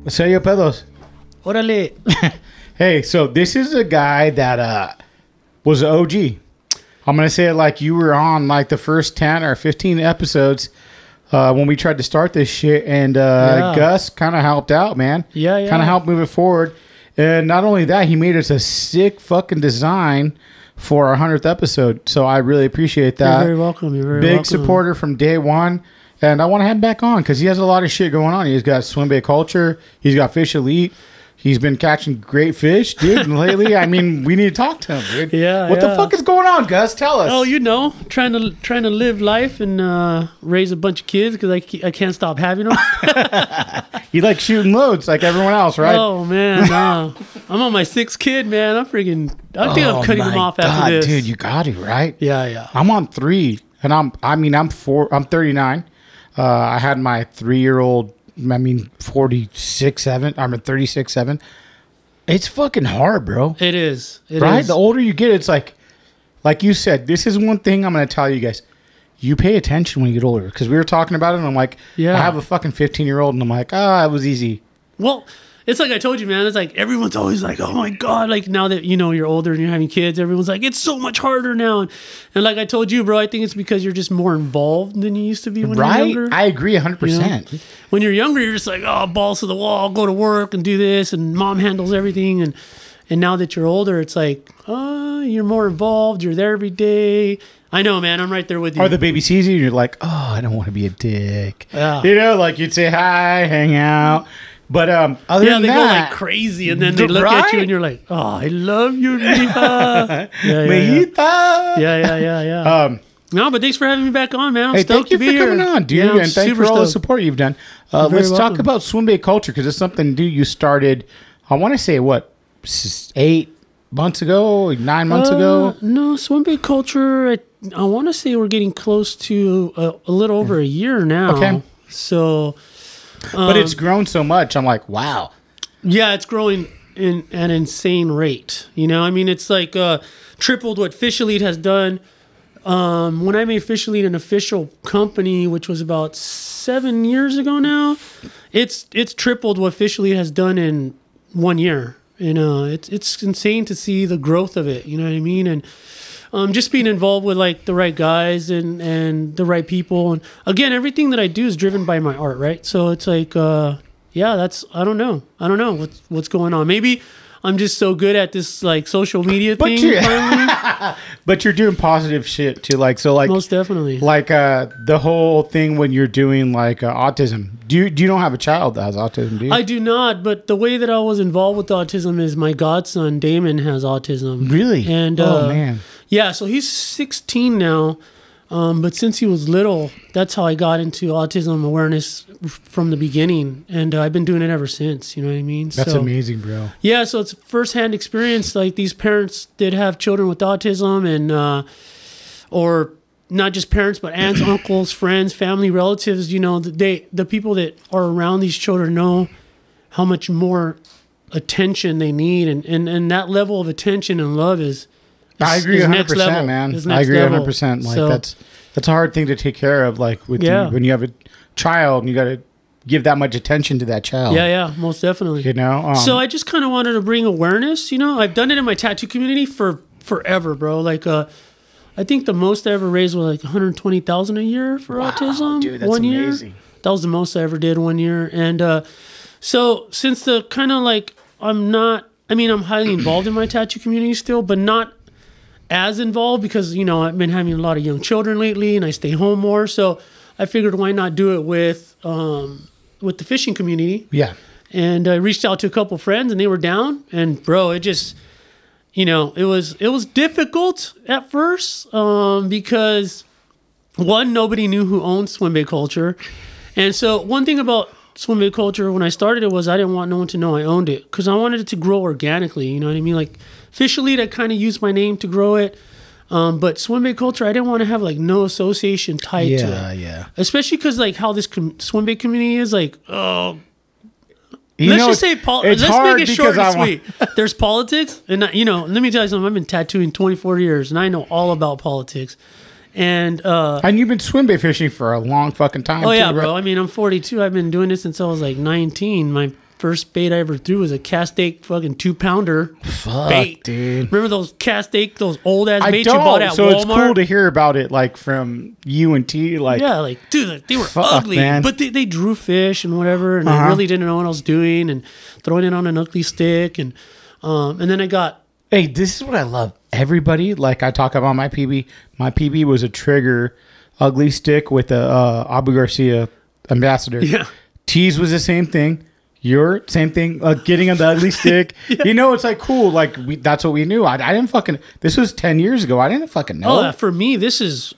Say yo pedos. Orale. Hey, so this is a guy that was an OG. I'm going to say it like you were on like the first 10 or 15 episodes when we tried to start this shit. And Gus kind of helped out, man. Yeah. Kind of helped move it forward. And not only that, he made us a sick fucking design for our 100th episode. So I really appreciate that. You're very welcome. You're very Big welcome. supporter from day one. And I want to have him back on because he has a lot of shit going on. He's got Swimbait culture. He's got Fish Elite. He's been catching great fish, dude, lately. I mean, we need to talk to him, dude. Yeah. What the fuck is going on, Gus? Tell us. Oh, you know, trying to live life and raise a bunch of kids because I can't stop having them. You like shooting loads like everyone else, right? Oh man, I'm on my 6th kid, man. I think I'm cutting them off after this. Dude, you got it, right? Yeah. I'm on 3, and I'm 39. I had my 3-year-old. 46-7. I'm a 36-7. It's fucking hard, bro. It is. Right? The older you get, it's like you said, this is one thing I'm going to tell you guys. You pay attention when you get older. Because we were talking about it, and I'm like, I have a fucking 15-year-old, and I'm like, it was easy. Well, it's like I told you, man. It's like everyone's always like, oh my God. Like now that, you know, you're older and you're having kids, everyone's like, it's so much harder now. And like I told you, bro, I think it's because you're just more involved than you used to be when you're younger. I agree 100%. You know? When you're younger, you're just like, oh, balls to the wall, go to work and do this. And mom handles everything. And now that you're older, it's like, you're more involved. You're there every day. I know, man. I'm right there with you. Or the baby sees you, you're like, I don't want to be a dick. Yeah. You know, like you'd say hi, hang out. But other than they that, go like crazy, and then they look at you, and you're like, "Oh, I love you, mija." Yeah. No, but thanks for having me back on, man. I'm stoked to be here. Thank you for coming on, dude, and thanks for all the support you've done. Let's talk about Swimbait culture because it's something, dude. You started, I want to say, 8 months ago, 9 months ago. No, Swimbait culture. I want to say we're getting close to a little over a year now. Okay, so. But it's grown so much. I'm like, wow. Yeah, it's growing at an insane rate. You know, I mean, it's like tripled what Fish Elite has done. When I made Fish Elite an official company, which was about 7 years ago now, it's tripled what Fish Elite has done in 1 year. You know, it's insane to see the growth of it. You know what I mean? And just being involved with like the right guys and the right people. And again, everything that I do is driven by my art, right? So it's like, I don't know what's going on. Maybe I'm just so good at this like social media thing. But you're doing positive shit too. Most definitely. Like the whole thing when you're doing like autism. Do you don't have a child that has autism, do you? I do not, but the way that I was involved with autism is my godson, Damon, has autism. Really? And oh, man. Yeah, so he's 16 now, but since he was little, that's how I got into autism awareness from the beginning, and I've been doing it ever since, you know what I mean? That's amazing, bro. Yeah, so it's firsthand experience, like these parents did have children with autism, and or not just parents, but aunts, uncles, friends, family, relatives, you know, the people that are around these children know how much more attention they need, and that level of attention and love is I agree 100%, man. I agree 100%. Like so, that's a hard thing to take care of. Like with when you have a child, and you got to give that much attention to that child. Yeah, most definitely. You know. So I just kind of wanted to bring awareness. You know, I've done it in my tattoo community for forever, bro. Like, I think the most I ever raised was like $120,000 a year for autism. Dude, that's 1 year. Amazing. That was the most I ever did 1 year, and so since the kind of like I'm highly involved in my tattoo community still, but not as involved because, you know, I've been having a lot of young children lately and I stay home more. So I figured why not do it with the fishing community. Yeah. And I reached out to a couple friends and they were down, and bro, it just, you know, it was difficult at first because one, nobody knew who owned Swimbait culture. And so one thing about Swimbait culture when I started it was I didn't want no one to know I owned it because I wanted it to grow organically. You know what I mean? Like Fish Elite, I kind of used my name to grow it. But Swimbait culture, I didn't want to have like no association tied to it. Yeah. Especially because like how this Swimbait community is like, let's just say let's make it short and sweet. There's politics, and you know, let me tell you something. I've been tattooing 24 years, and I know all about politics. And you've been Swimbait fishing for a long fucking time. Oh yeah, bro. I mean, I'm 42. I've been doing this since I was like 19. first bait I ever threw was a cast eight fucking 2-pounder Fuck, bait. dude. Remember those cast eight, those old ass I baits you bought at so Walmart? it's cool to hear about it, like from you and T. Like, yeah, like dude, they were fuck, ugly, man. but they drew fish and whatever, and I really didn't know what I was doing, and throwing it on an ugly stick, and then I got. Hey, this is what I love. Everybody, like I talk about my PB. My PB was a trigger, ugly stick with a Abu Garcia ambassador. Yeah. T's was the same thing. Your same thing, getting on the ugly stick. Yeah. You know, it's like cool. Like that's what we knew. I didn't fucking. This was 10 years ago. I didn't fucking know. Oh, for me, this is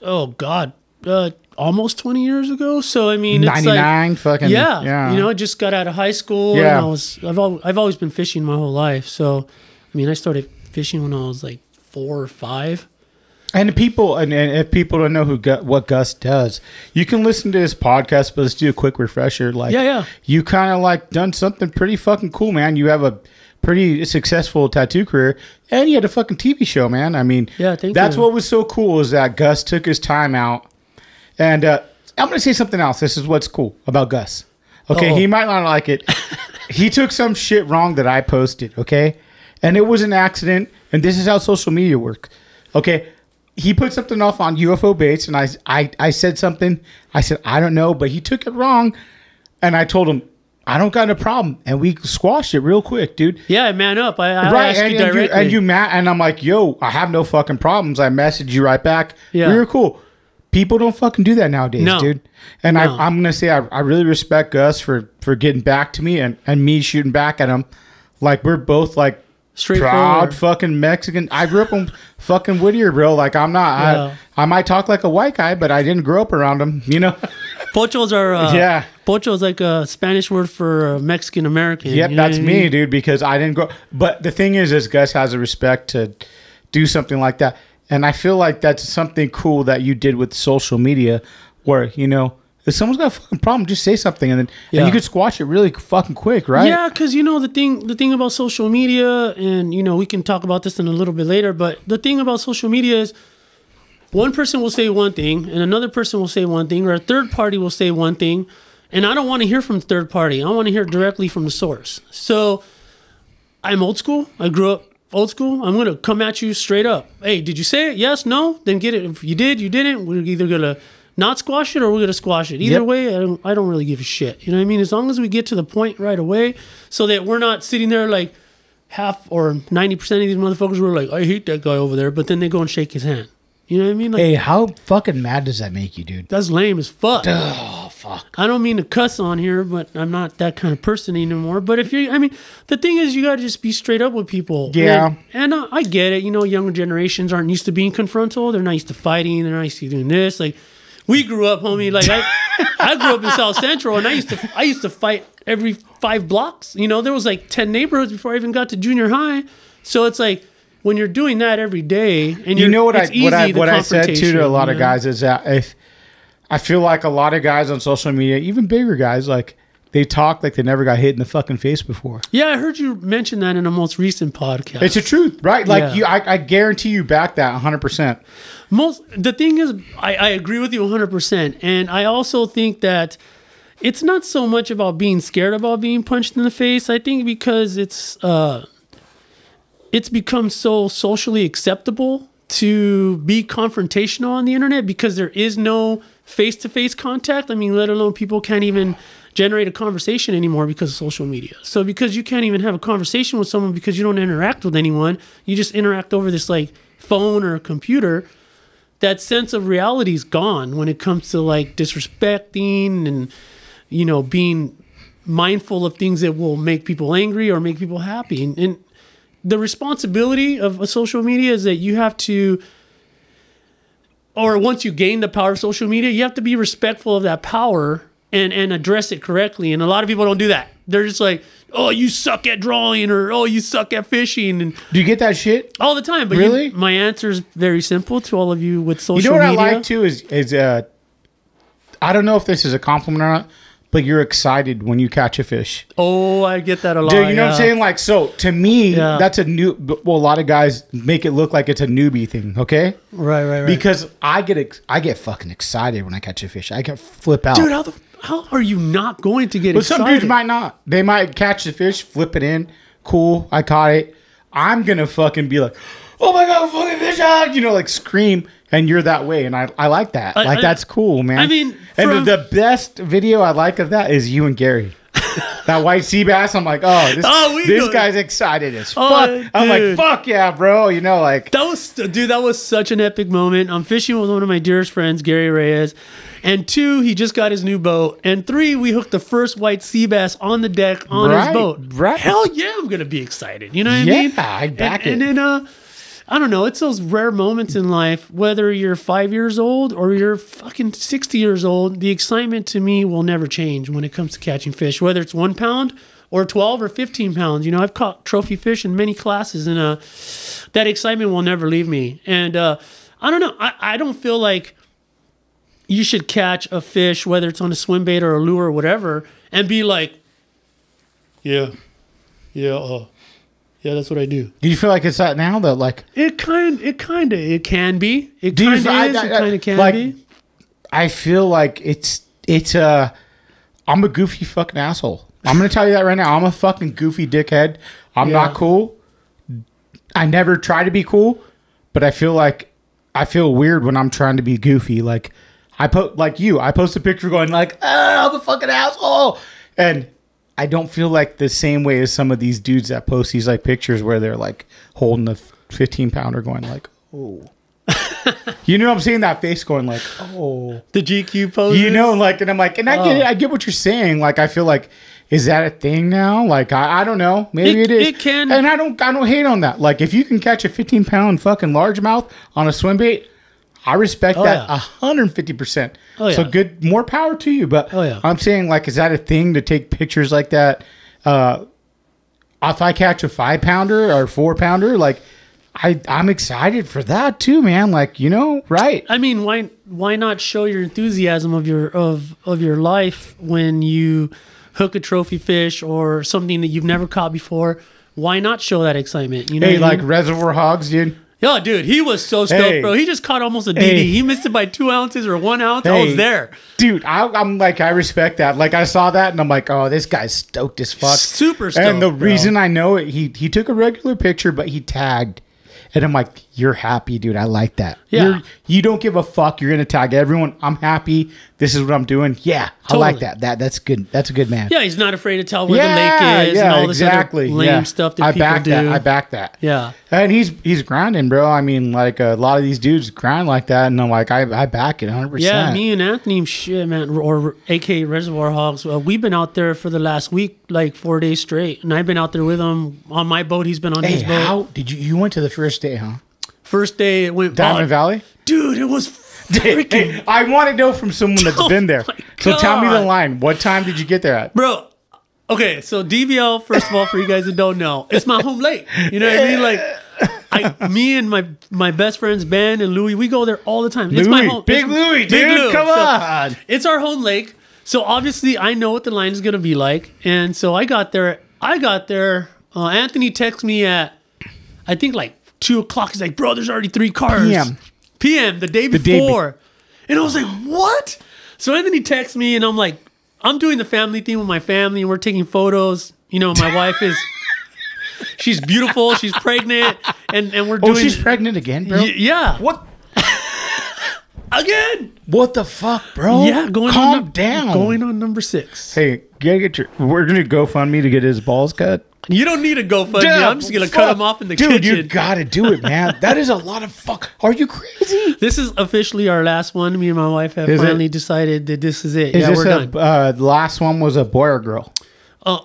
almost 20 years ago. So I mean, it's 99. like, fucking yeah. You know, I just got out of high school. Yeah. And I've always been fishing my whole life. So I mean, I started fishing when I was like 4 or 5. And people, and if people don't know what Gus does, you can listen to his podcast, but let's do a quick refresher. Like, yeah. You kind of like done something pretty fucking cool, man. You have a pretty successful tattoo career, and you had a fucking TV show, man. I mean, yeah, that's what was so cool is that Gus took his time out. And I'm going to say something else. This is what's cool about Gus. Okay, he might not like it. He took some shit wrong that I posted, okay? And it was an accident, and this is how social media works. Okay, he put something off on UFO baits, and I said something. I said, I don't know, but he took it wrong. And I told him, I don't got a problem. And we squashed it real quick, dude. Yeah, man up. I asked you directly. And I'm like, yo, I have no fucking problems. I messaged you right back. Yeah. We were cool. People don't fucking do that nowadays, dude. And No. I'm going to say I really respect Gus for getting back to me and me shooting back at him. Like, we're both, like, proud fucking Mexican. I grew up in fucking Whittier, bro. Like, I'm not. Yeah. I might talk like a white guy, but I didn't grow up around him, you know? Pochos are... Pocho is like a Spanish word for Mexican American. Yep, that's me, dude, because I didn't grow... But the thing is Gus has a respect to do something like that. And I feel like that's something cool that you did with social media where, you know, if someone's got a fucking problem, just say something and then and you could squash it really fucking quick, right? Yeah, because, you know, the thing about social media, and, you know, we can talk about this in a little bit later, but the thing about social media is one person will say one thing and another person will say one thing, or a third party will say one thing, and I don't want to hear from the third party. I want to hear directly from the source. So I'm old school. I grew up old school. I'm going to come at you straight up. Hey, did you say it? Yes, no? Then get it. If you did, you didn't. We're either going to not squash it or we're going to squash it. Either way, I don't really give a shit. You know what I mean? As long as we get to the point right away so that we're not sitting there like half or 90% of these motherfuckers were like, I hate that guy over there, but then they go and shake his hand. You know what I mean? Like, hey, how fucking mad does that make you, dude? That's lame as fuck. Oh, fuck. I don't mean to cuss on here, but I'm not that kind of person anymore. But if you're, I mean, the thing is, you got to just be straight up with people. Yeah. And I get it. You know, younger generations aren't used to being confrontal. They're not used to fighting. They're not used to doing this. Like, we grew up, homie. Like, I grew up in South Central, and I used to fight every 5 blocks. You know, there was like 10 neighborhoods before I even got to junior high. So it's like, when you're doing that every day, and you know what I said to a lot of guys is that if I feel like a lot of guys on social media, even bigger guys, like they talk like they never got hit in the fucking face before. Yeah, I heard you mention that in a most recent podcast. It's the truth, right? Like I guarantee you back that 100%. The thing is, I agree with you 100%, and I also think that it's not so much about being scared about being punched in the face. I think because it's become so socially acceptable to be confrontational on the internet because there is no face-to-face contact. I mean, let alone people can't even generate a conversation anymore because of social media. So because you can't even have a conversation with someone because you don't interact with anyone, you just interact over this like phone or a computer, that sense of reality is gone when it comes to like disrespecting and, you know, being mindful of things that will make people angry or make people happy. And the responsibility of social media is that you have to, or once you gain the power of social media, you have to be respectful of that power and address it correctly. And a lot of people don't do that. They're just like, oh, you suck at drawing, or oh, you suck at fishing. And do you get that shit all the time? But really, my answer is very simple to all of you with social media. You know what I like too is I don't know if this is a compliment or not, but you're excited when you catch a fish. Oh, I get that a lot. Dude, you know what I'm saying? Like, so to me, that's a new. Well, a lot of guys make it look like it's a newbie thing. Okay, right. Because I get fucking excited when I catch a fish. I can flip out, dude. How are you not going to get but excited? some dudes might not. They might catch the fish, flip it in. Cool, I caught it. I'm gonna fucking be like, oh my god, fucking fish out! You know, like scream. And you're that way, and I like that. That's cool, man. I mean, and the best video I like of that is you and Gary. That white sea bass. I'm like, this guy's excited as fuck. I'm like, fuck yeah, bro. You know, like that was such an epic moment. I'm fishing with one of my dearest friends, Gary Reyes. And 2, he just got his new boat. And 3, we hooked the first white sea bass on the deck on his boat. Right. Hell yeah, I'm gonna be excited. You know what I mean? Yeah, I back it. And then I don't know. It's those rare moments in life, whether you're 5 years old or you're fucking 60 years old, the excitement to me will never change when it comes to catching fish, whether it's 1 pound or 12 or 15 pounds. You know, I've caught trophy fish in many classes, and that excitement will never leave me. And I don't know. I don't feel like you should catch a fish, whether it's on a swim bait or a lure or whatever, and be like, yeah, that's what I do. Do you feel like it's that now? That like it can be. It kind of can be. I feel like it's I'm a goofy fucking asshole. I'm gonna tell you that right now. I'm a fucking goofy dickhead. I'm not cool. I never try to be cool, but I feel weird when I'm trying to be goofy. Like I post a picture going like, I'm a fucking asshole, and I don't feel like the same way as some of these dudes that post these like pictures where they're like holding the 15 pounder going like, oh, you know what I'm saying? That face going like, oh, the GQ pose, you know, like, and I'm like, and I get what you're saying. Like, I feel like, is that a thing now? Like, I don't know. Maybe it is. It can. And I don't hate on that. Like, if you can catch a 15 pound fucking largemouth on a swim bait, I respect that 150%. Oh, yeah. So good, more power to you. But I'm saying, like, is that a thing to take pictures like that? If I catch a 5 pounder or 4 pounder, like, I'm excited for that too, man. Like, you know, right? I mean, why not show your enthusiasm of your life when you hook a trophy fish or something that you've never caught before? Why not show that excitement? You know, like Reservoir Hogs, dude. Yo, dude, he was so stoked, bro. He just caught almost a DD. He missed it by 2 ounces or 1 ounce. I was there. Dude, I'm like, I respect that. Like, I saw that, and I'm like, oh, this guy's stoked as fuck. Super stoked, and the reason I know it, he took a regular picture, but he tagged. And I'm like, you're happy, dude. I like that. Yeah. You don't give a fuck. You're going to tag everyone. I'm happy. This is what I'm doing. Yeah. Totally. I like that. That's good. That's a good man. Yeah. He's not afraid to tell where the lake is and all this other lame stuff that people do. I back that. Yeah. And he's grinding, bro. I mean, like a lot of these dudes grind like that. And I'm like, I back it 100%. Yeah. Me and Anthony, shit, man, or AKA Reservoir Hogs, we've been out there for the last week, like 4 days straight. And I've been out there with him on my boat. He's been on his boat. How did you went to the first day, huh? First day it went Diamond Valley? Dude, it was freaking. I want to know from someone that's been there. So tell me the line. What time did you get there at? Bro, okay, so DVL, first of all, for you guys that don't know, it's my home lake. You know what I mean? Like, me and my best friends, Ben and Louie, we go there all the time. It's my home. Big Louie, dude. Come on. It's our home lake. So obviously, I know what the line is going to be like. And so I got there. Anthony texted me at, I think, like, 2 o'clock. He's like, bro, there's already 3 cars. PM, the day before. And I was like, what? So Anthony texts me, and I'm like, I'm doing the family thing with my family, and we're taking photos. You know, my wife is, she's beautiful, she's pregnant, and we're doing. Oh, she's pregnant again, bro? Yeah. What? Again. What the fuck, bro? Yeah, calm down. Going on number 6. Hey, we're gonna GoFundMe to get his balls cut. You don't need a GoFundMe. I'm just going to cut him off in the kitchen. Dude, you got to do it, man. That is a lot of fuck. Are you crazy? This is officially our last one. Me and my wife have finally decided that this is it. We're done. The last one was a boy or girl?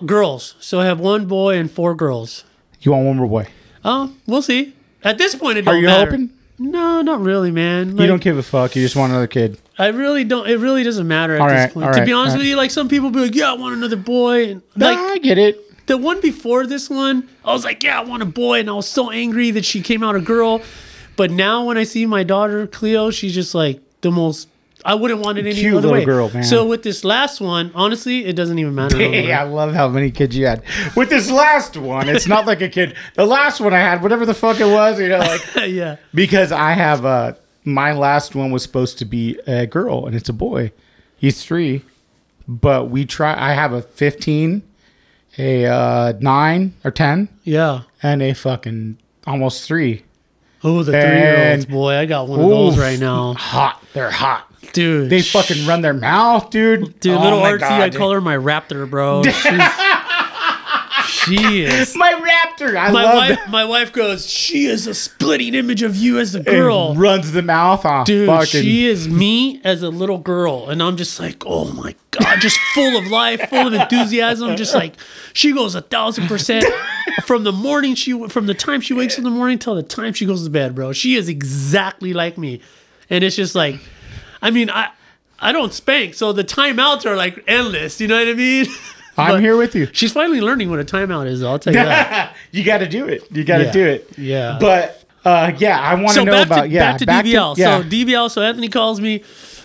Girls. So I have 1 boy and 4 girls. You want 1 more boy? We'll see. At this point, it don't matter. Are you hoping? No, not really, man. Like, you don't give a fuck. You just want another kid. I really don't. It really doesn't matter at this point. To be honest with you, like some people be like, yeah, I want another boy. And, like, I get it. The one before this one, I was like, yeah, I want a boy. And I was so angry that she came out a girl. But now when I see my daughter, Cleo, she's just like the most I wouldn't want it any Cute other little way. girl, man. So with this last one, honestly, it doesn't even matter. Hey, I love how many kids you had. With this last one, it's not like a kid. The last one I had, whatever the fuck it was, like Yeah. because I have my last one was supposed to be a girl and it's a boy. He's 3, but I have a 15, a 9 or 10, Yeah. and a fucking almost 3. Oh, the 3-year-olds, boy. I got one of those right now. Hot. They're hot. Dude. They fucking run their mouth, dude. Dude, Oh little my Artsy, God, I dude. call her my raptor, bro. She is. My raptor. I love that. My wife goes, she is a splitting image of you as a girl. It runs the mouth off. Dude, fucking. she is me as a little girl. And I'm just like, oh my God, just full of life, full of enthusiasm. Just like, she goes 1,000% from the time she wakes in the morning till the time she goes to bed, bro. She is exactly like me. And it's just like, I mean, I don't spank, so the timeouts are like endless. You know what I mean? I'm here with you. She's finally learning what a timeout is, though, I'll tell you that. You got to do it. You got to do it. Yeah. But yeah, I want to know about back to DBL. yeah. So DBL. So Anthony calls me.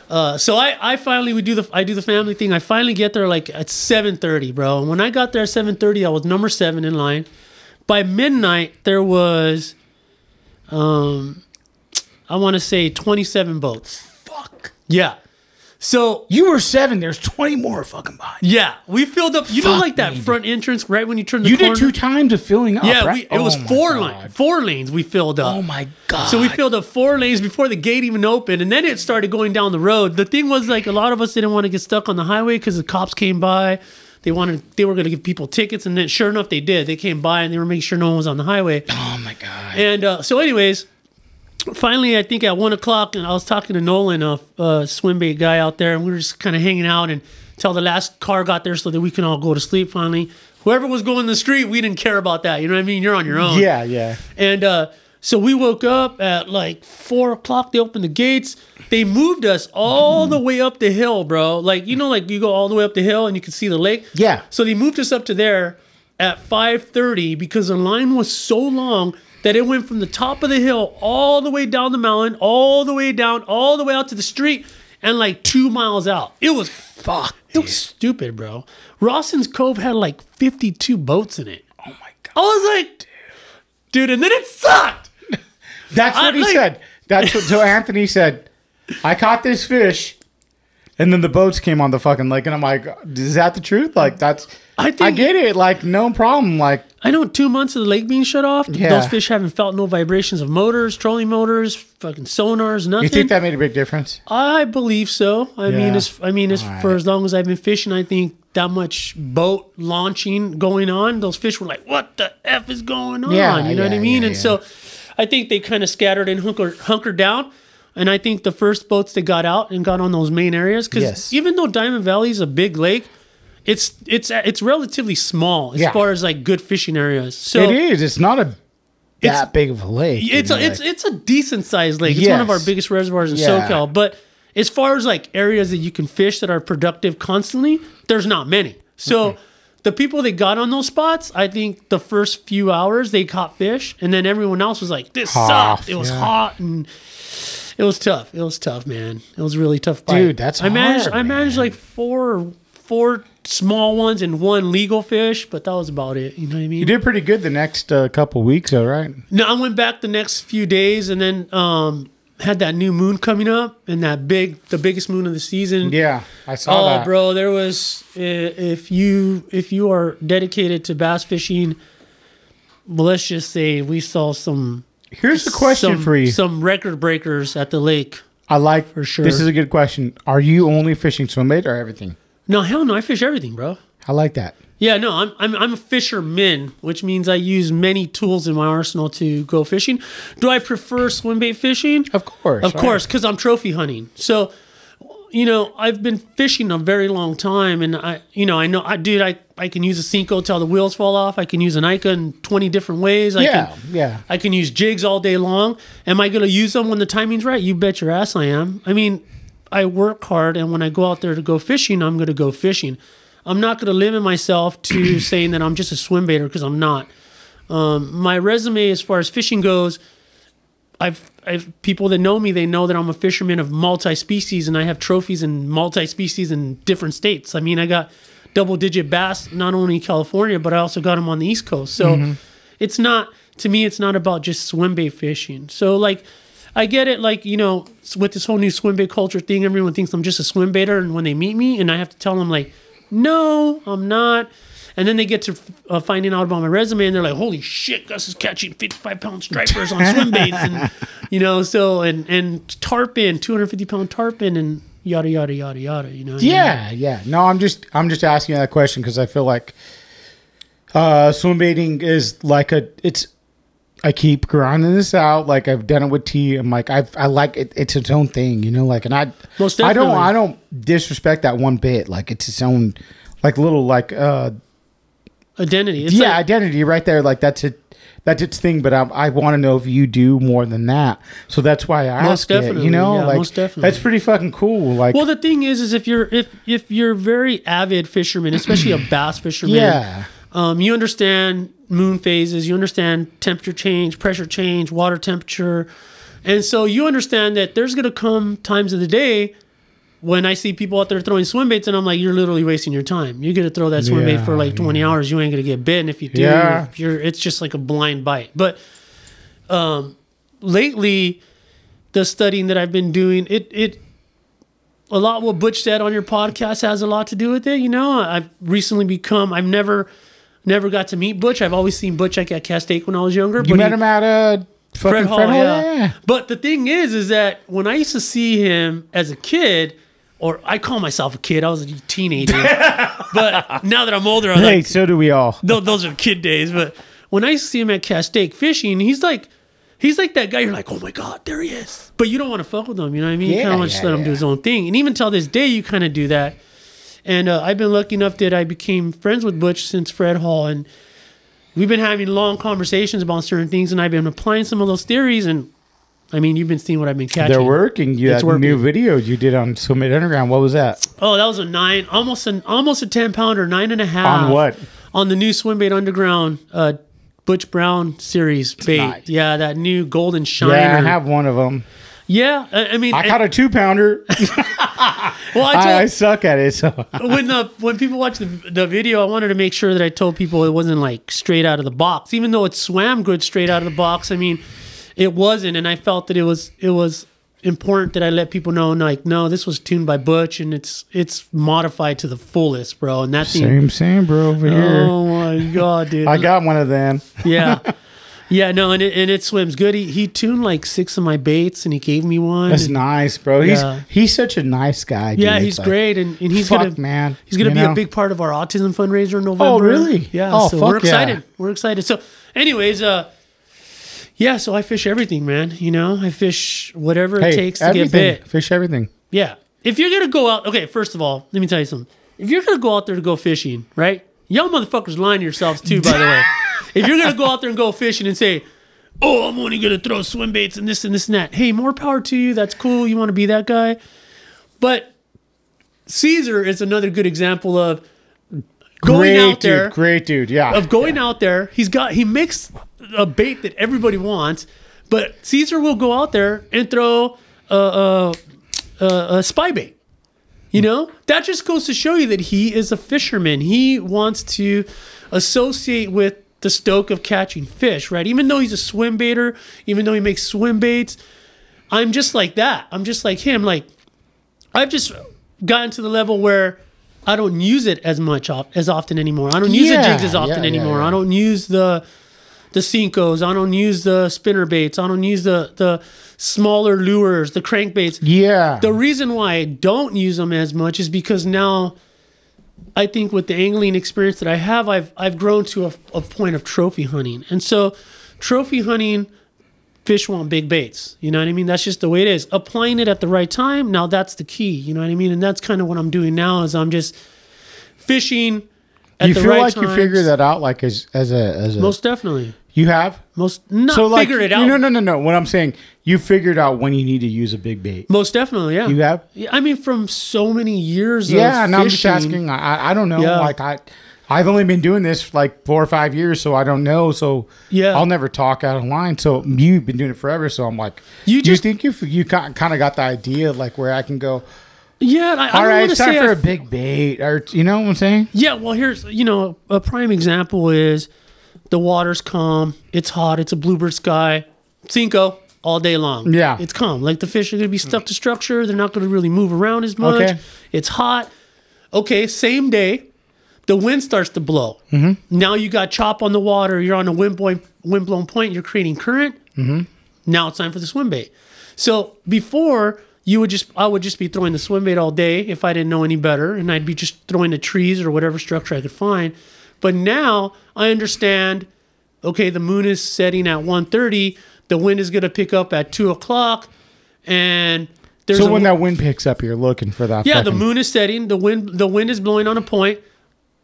So I finally I do the family thing. I finally get there like at 7:30, bro. And when I got there at 7:30, I was number 7 in line. By midnight, there was, I want to say 27 boats. Fuck. Yeah. So You were 7. There's 20 more fucking behind. yeah, we filled up. You know, Fuck like that me. front entrance right when you turn the You corner. did 2 times of filling up. Yeah, right? it was Oh my 4 God. 4 lanes we filled up. Oh my God. So we filled up 4 lanes before the gate even opened, and then it started going down the road. The thing was, like, a lot of us didn't want to get stuck on the highway because the cops came by. They were going to give people tickets, and then sure enough, they did. They came by and they were making sure no one was on the highway. Oh my God. And so, anyways, finally, I think at 1 o'clock, and I was talking to Nolan, a Swimbait guy out there, and we were just kind of hanging out until the last car got there so that we can all go to sleep finally. Whoever was going in the street, we didn't care about that. You know what I mean? You're on your own. Yeah, yeah. And so we woke up at like 4 o'clock. They opened the gates. They moved us all the way up the hill, bro. Like, you know, like you go all the way up the hill and you can see the lake. Yeah. So they moved us up to there at 5:30 because the line was so long that it went from the top of the hill all the way down the mountain, all the way down, all the way out to the street, and like 2 miles out. It was Fuck. it was stupid, bro. Rawson's Cove had like 52 boats in it. Oh my God. I was like, dude, and then it sucked. That's what he said. That's what. So Anthony said, I caught this fish, and then the boats came on the fucking lake, and I'm like, is that the truth? Like, that's. I get it. Like, no problem. Like, I know 2 months of the lake being shut off, Yeah. those fish haven't felt no vibrations of motors, trolling motors, fucking sonars, nothing. you think that made a big difference? I believe so. I mean, Yeah. for as long as I've been fishing, I think that much boat launching going on, those fish were like, "What the f is going on?" Yeah, you know what I yeah, mean? yeah, And yeah. so, I think they kind of scattered and hunkered down. And I think the first boats that got out and got on those main areas, because Yes. even though Diamond Valley is a big lake, it's relatively small as Yeah. far as like good fishing areas. So It is. It's not that big of a lake. it's a decent sized lake. It's one of our Yes. biggest reservoirs in Yeah. SoCal. But as far as like areas that you can fish that are productive constantly, there's not many. So the people that got on those spots, I think the first few hours they caught fish, and then everyone else was like, "This sucked." It was yeah. hot and it was tough. It was tough, man. It was really tough. Dude, that's I managed. hard, I managed man. like four small ones and 1 legal fish, but that was about it. You know what I mean? You did pretty good the next couple weeks, though, right? No, I went back the next few days and then had that new moon coming up and the biggest moon of the season. Yeah, I saw that. Bro, there was if you are dedicated to bass fishing, well, let's just say we saw some. Here's the question for you. Some record breakers at the lake. I like For sure. This is a good question. Are you only fishing swimbait or everything? No, hell no, I fish everything, bro. I like that. Yeah, no, I'm a fisherman, which means I use many tools in my arsenal to go fishing. Do I prefer swimbait fishing? Of course. Of course, because I'm trophy hunting. So, you know, I've been fishing a very long time, and I can use a Cinco till the wheels fall off. I can use an Ica in 20 different ways. Yeah. I can use jigs all day long. Am I going to use them when the timing's right? You bet your ass I am. I mean, I work hard, and when I go out there to go fishing, I'm going to go fishing. I'm not going to limit myself to saying that I'm just a swim baiter because I'm not. My resume as far as fishing goes, I've people that know me, they know that I'm a fisherman of multi-species, and I have trophies in multi-species in different states. I mean, I got double-digit bass not only in California, but I also got them on the East Coast. So it's not, to me, it's not about just swimbait fishing. So like, I get it, like, you know, with this whole new swimbait culture thing, everyone thinks I'm just a swimbaiter, and when they meet me, and I have to tell them like, no, I'm not. And then they get to finding out about my resume, and they're like, "Holy shit, Gus is catching 55-pound stripers on swim baits," and you know, so and tarpon, 250-pound tarpon, and yada yada yada yada. You know? Yeah, yeah. No, I'm just asking that question because I feel like swim baiting is like I keep grinding this out. Like I've done it with tea. I'm like I like it. It's its own thing, you know. Like, and I don't disrespect that one bit. Like it's its own, like little like identity. It's identity right there. Like that's it. That's its thing. But I want to know if you do more than that. So that's why I asked it. You know, yeah, like most definitely. That's pretty fucking cool. Like, well, the thing is if you're very avid fisherman, especially a bass fisherman, yeah. You understand moon phases, you understand temperature change, pressure change, water temperature. And so you understand that there's going to come times of the day when I see people out there throwing swim baits, and I'm like, you're literally wasting your time. You're going to throw that swim bait for like 20 hours. You ain't going to get bit. And if you do, it's just like a blind bite. But lately, the studying that I've been doing, a lot what Butch said on your podcast has a lot to do with it. You know, I've recently I've never got to meet Butch. I've always seen Butch like at Castaic when I was younger. You met him at Fred Hall, yeah. But the thing is that when I used to see him as a kid, or I call myself a kid, I was a teenager. But now that I'm older, I'm like, so do we all. Those are kid days. But when I used to see him at Castaic fishing, he's like that guy. You're like, oh my God, there he is. But you don't want to fuck with him. You know what I mean? You kind of want to just let him do his own thing. And even till this day, you kind of do that. And I've been lucky enough that I became friends with Butch since Fred Hall. And we've been having long conversations about certain things. And I've been applying some of those theories. And I mean, you've been seeing what I've been catching. They're working. You had new videos you did on Swimbait Underground. What was that? Oh, that was almost a 10-pounder, 9.5. On what? On the new Swimbait Underground Butch Brown series bait. Nice. Yeah, that new golden shiner. Yeah, I have one of them. Yeah, I mean, I caught a 2-pounder. Well, I suck at it. So when people watch the video, I wanted to make sure that I told people it wasn't like straight out of the box, even though it swam good straight out of the box. I mean, it wasn't, and I felt that it was important that I let people know, like, no, this was tuned by Butch, and it's modified to the fullest, bro. And that thing, same, bro, over here. Oh my God, dude! I got one of them. Yeah. Yeah, no, and it swims good. He tuned like 6 of my baits, and he gave me one. That's nice, bro. He's such a nice guy. Dude. Yeah, he's great, and he's gonna be a big part of our autism fundraiser in November. Oh, really? Yeah. Oh, so we're excited. Yeah. We're excited. So, anyways, yeah. So I fish everything, man. You know, I fish whatever it takes to get bit. Fish everything. Yeah. If you're gonna go out, okay. First of all, let me tell you something. If you're gonna go out there to go fishing, right? Y'all motherfuckers lying to yourselves too, by the way. If you're going to go out there and go fishing and say, oh, I'm only going to throw swim baits and this and this and that. Hey, more power to you. That's cool. You want to be that guy. But Caesar is another good example of going out there. Great dude. Yeah. Of going out there. He makes a bait that everybody wants. But Caesar will go out there and throw a spy bait. You know? That just goes to show you that he is a fisherman. He wants to associate with the stoke of catching fish, right? Even though he's a swim baiter, even though he makes swim baits, I'm just like that. I'm just like him. Like, I've just gotten to the level where I don't use it as often anymore. I don't use the jigs as often anymore. Yeah. I don't use the Cincos. I don't use the spinner baits. I don't use the smaller lures, the crankbaits. Yeah. The reason why I don't use them as much is because now I think with the angling experience that I have, I've grown to a point of trophy hunting. And so trophy hunting, fish want big baits. You know what I mean? That's just the way it is. Applying it at the right time, now that's the key. You know what I mean? And that's kind of what I'm doing now is I'm just fishing at the right times. You feel like you figured that out like as a... Most definitely. You have? Figured it out. No. What I'm saying, you figured out when you need to use a big bait. Most definitely, yeah. You have? I mean, from so many years of fishing. Yeah, I'm just asking. I don't know. Yeah. Like, I I've only been doing this like 4 or 5 years, so I don't know. So Yeah. I'll never talk out of line. So you've been doing it forever. So I'm like, You do just- you think you kind of got the idea of like where I can go? Yeah, I All don't right, want to it's time say for a big bait, or you know what I'm saying? Yeah, well, here's, a prime example is the water's calm, it's hot, it's a bluebird sky, Cinco all day long. Yeah. It's calm. Like the fish are going to be stuck to structure. They're not going to really move around as much. Okay. It's hot. Okay, same day, the wind starts to blow. Mm-hmm. Now you got chop on the water. You're on a wind-blown point. You're creating current. Mm-hmm. Now it's time for the swim bait. So before... I would just be throwing the swim bait all day if I didn't know any better, and I'd be just throwing the trees or whatever structure I could find. But now I understand, okay, the moon is setting at 1:30, the wind is going to pick up at 2 o'clock, and there's So when that wind picks up, you're looking for that. the moon is setting, the wind is blowing on a point.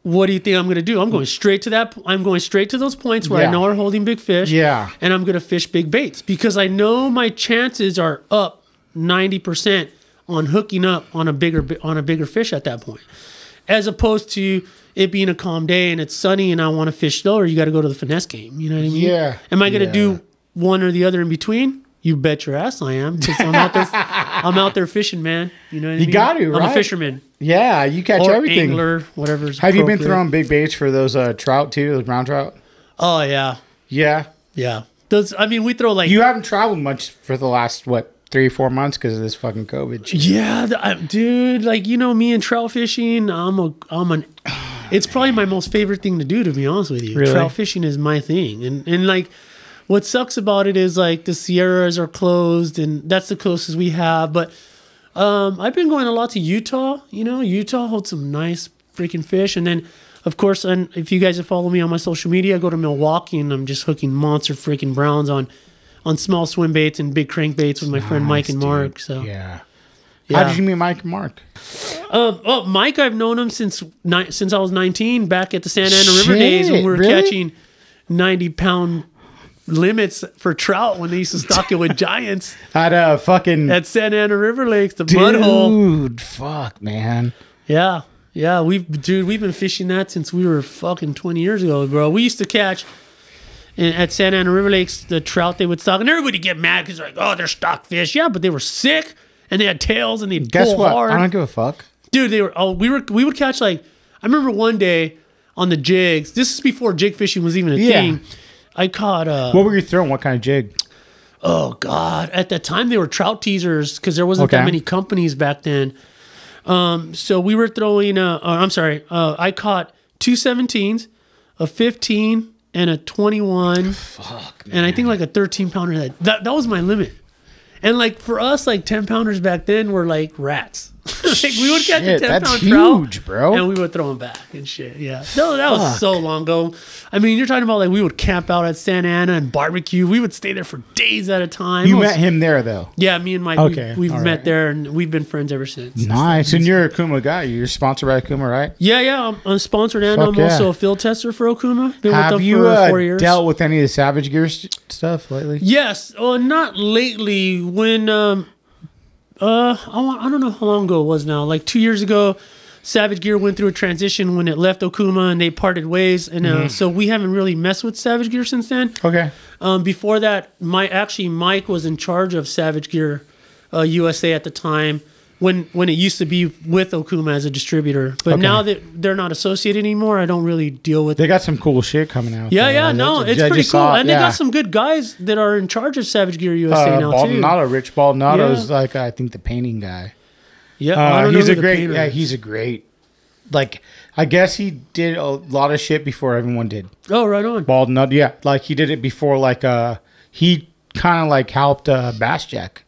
What do you think I'm going to do? I'm going straight to that. I'm going straight to those points where I Yeah. know are holding big fish. Yeah. And I'm going to fish big baits because I know my chances are up 90% on hooking up on a bigger fish at that point, as opposed to it being a calm day and it's sunny and I want to fish slower. You got to go to the finesse game. You know what I mean? Yeah. Am I going to Yeah. do one or the other in between? You bet your ass I am. Because I'm out there fishing, man. You know what I mean? You got to, right? I'm a fisherman Yeah, you catch or everything. angler, whatever's. Have you been appropriate. throwing big baits for those trout too, those brown trout? Oh yeah, Yeah. yeah. Those. I mean, we throw like. You haven't traveled much for the last 3 or 4 months because of this fucking COVID shit. Yeah, dude. Like me and trout fishing. It's probably my most favorite thing to do. To be honest with you, Really? trout fishing is my thing. And like, what sucks about it is like the Sierras are closed, and that's the closest we have. But I've been going a lot to Utah. Utah holds some nice freaking fish. And then, of course, and if you guys have followed me on my social media, I go to Milwaukee and I'm just hooking monster freaking browns on small swim baits and big crankbaits with my friend Mike and Nice, Mark. dude. So Yeah. yeah. How did you meet Mike and Mark? Mike, I've known him since I was 19, back at the Santa Ana River days when we were really? catching 90-pound limits for trout when they used to stock it with giants At fucking at Santa Ana River Lakes, the mud hole. dude, fuck, man. Yeah. Yeah, we've been fishing that since we were fucking 20 years ago, bro. We used to catch at Santa Ana River Lakes the trout they would stock, and everybody get mad because they're like, oh, they're stock fish. Yeah, but they were sick and they had tails and they'd Guess pull what? hard. I don't give a fuck. Dude, they were. Oh, we would catch like. I remember one day on the jigs. This is before jig fishing was even a Yeah. thing. I caught. What were you throwing? What kind of jig? Oh God! At that time, they were trout teasers because there wasn't Okay. that many companies back then. So we were throwing. I caught 2 17s, a 15, and a 21. Fuck, man. And I think like a 13-pounder. That was my limit. And like for us, like 10-pounders back then were like rats. Like we would catch Shit, a 10-pound that's trout, huge, bro. and we would throw them back and shit. Yeah, no, that was so long ago. I mean, you're talking about like we would camp out at Santa Ana and barbecue. We would stay there for days at a time. You It was- met him there, though. Yeah, me and Mike. Okay, we've all met right. there and we've been friends ever since. Nice. And you're a Kuma guy. You're sponsored by Kuma, right? Yeah. I'm sponsored and Fuck I'm yeah. also a field tester for Okuma. Been with Have them you for 4 years. dealt with any of the Savage Gear stuff lately? Yes. Oh, not lately. When I don't know how long ago it was now. Like 2 years ago, Savage Gear went through a transition when it left Okuma and they parted ways, and so we haven't really messed with Savage Gear since then. Okay. Before that, Mike was in charge of Savage Gear USA at the time when it used to be with Okuma as a distributor. But Okay. now that they're not associated anymore, I don't really deal with. They got some cool shit coming out. Yeah, there. yeah, no, I it's just pretty cool, saw it, and they yeah. got some good guys that are in charge of Savage Gear USA now too. Baldonado, Rich Baldonado's Yeah. like I think the painting guy. Yeah, I don't know he's who a the great. painter Yeah, is. he's a great. Like I guess he did a lot of shit before everyone did. Oh, right on. Baldonado, yeah, like he did it before. Like he kind of like helped Bass Jack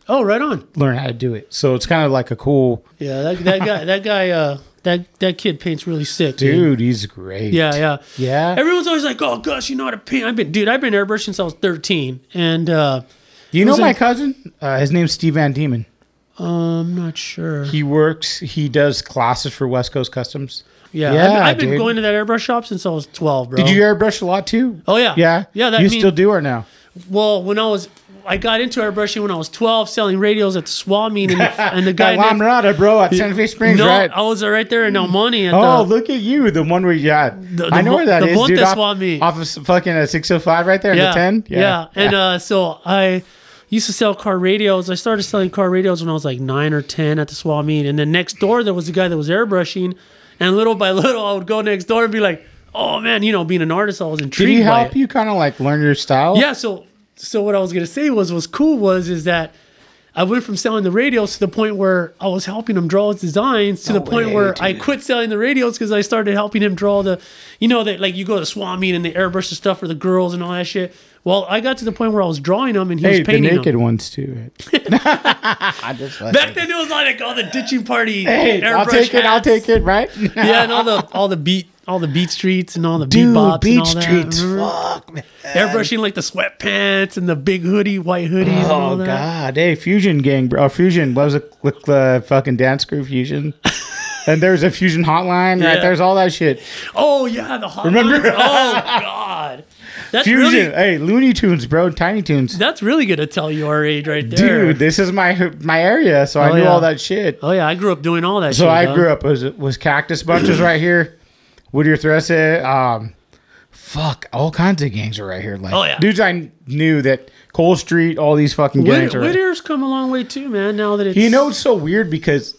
Oh, right on. learn how to do it. So it's kind of like a cool Yeah, that guy, that kid paints really sick, dude. He's great. Yeah. yeah. Everyone's always like, "Oh, gosh, you know how to paint." I've been airbrushing since I was 13, and You know was my it- cousin? His name's Steve Van Diemen. I'm not sure. He does classes for West Coast Customs. Yeah, Yeah, I've been dude. going to that airbrush shop since I was 12, bro. Did you airbrush a lot too? Oh yeah, Yeah. yeah. You still do or no? Well, when I was I got into airbrushing when I was 12, selling radios at the SWAT meet, and the guy La Mirada, bro, at Santa Fe Springs, no, right? I was right there in El Monte. Look at you, the one where you got. I know where that is, dude. SWAT meet. Off of fucking 605 right there in the 10? Yeah. And so I used to sell car radios. I started selling car radios when I was like 9 or 10 at the SWAT meet. And then next door, there was a guy that was airbrushing. And little by little, I would go next door and be like, oh, man, you know, being an artist, I was intrigued by it. Did he help you kind of like learn your style? Yeah, so what I was going to say was cool is that I went from selling the radios to the point where I was helping him draw his designs to the point where I quit selling the radios because I started helping him draw the, you know, that like you go to SWAT meet and the airbrush the stuff for the girls and all that shit. Well, I got to the point where I was drawing them and he was painting them. The naked ones too. Back then it was like all the ditching party. Hey, I'll take it, right? Yeah, and all the beat streets and all the beat bops beat and all streets, that. fuck, man. Airbrushing like the sweatpants and the big hoodie, white hoodies and all that. Oh, God. Hey, Fusion gang, bro. Fusion. What was it? With the fucking dance crew Fusion. And there's a Fusion hotline, right? There's all that shit. Oh, yeah, the hotline. Remember? Oh, God. That's Fusion. Really, hey, Looney Tunes, bro. Tiny Tunes. That's really going to tell you our age right there. Dude, this is my area, so I knew all that shit. Oh, yeah. I grew up doing all that shit. So I grew up, was Cactus Bunches right here. Whittier Thresset. Fuck, all kinds of gangs are right here. Like, dudes I knew that Cole Street, all these fucking gangs are Whittier's come a long way too, man, now that it's... You know, it's so weird because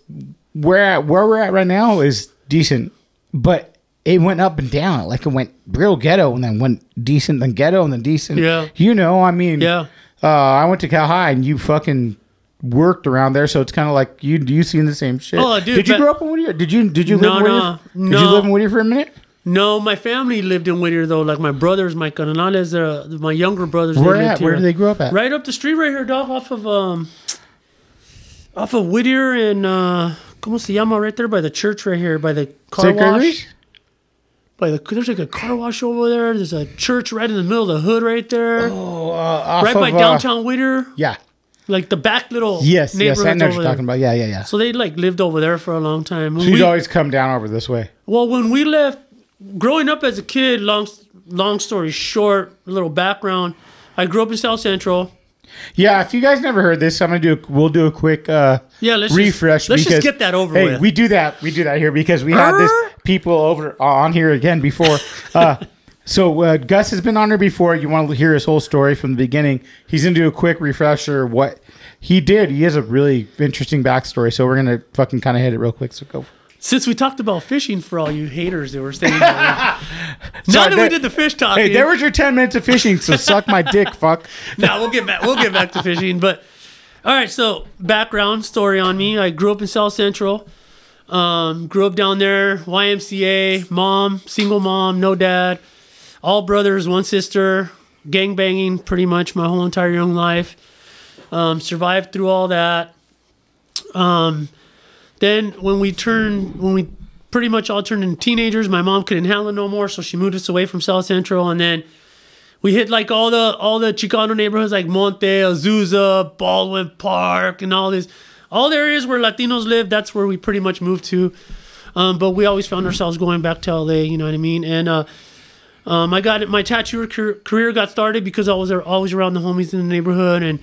where we're at right now is decent, but it went up and down. Like, it went real ghetto and then went decent, then ghetto and then decent. Yeah. You know, I mean... Yeah. I went to Cal High and you fucking worked around there, so it's kind of like you seen the same shit. Oh, dude, did you grow up in Whittier? Did you live in Whittier? No. Did you live in Whittier for a minute? No, my family lived in Whittier though. Like my brothers, my canales, my younger brothers. Where at? Where did they grow up at? Right up the street, right here, dog. Off of Whittier and ¿cómo se llama? Right there by the church, right here by the car wash. There's like a car wash over there. There's a church right in the middle of the hood, right there. Oh, right by downtown Whittier. Yeah. Like the back little yes, I know what you're there. talking about. Yeah. So they like lived over there for a long time. So you'd always come down over this way. Well, when we left, growing up as a kid, long story short, a little background. I grew up in South Central. Yeah, if you guys never heard this, we'll do a quick refresh. Let's just get that over with. We do that here because we had this people over on here again before. So Gus has been on here before. You want to hear his whole story from the beginning. He's going to do a quick refresher what he did. He has a really interesting backstory. So we're going to fucking kind of hit it real quick. So go. Since we talked about fishing for all you haters that were saying that. Now that we did the fish talking. Hey, there was your 10 minutes of fishing, so suck my dick, fuck. Nah, we'll get back to fishing. But all right, so background story on me. I grew up in South Central. Grew up down there, YMCA, single mom, no dad. All brothers, one sister, gang banging pretty much my whole entire young life. Survived through all that. Then when we pretty much all turned into teenagers, my mom couldn't handle it no more, so she moved us away from South Central. And then we hit like all the Chicano neighborhoods like Monte, Azusa, Baldwin Park, and all the areas where Latinos live. That's where we pretty much moved to. But we always found ourselves going back to LA, you know what I mean? And my tattoo career got started because I was always around the homies in the neighborhood, and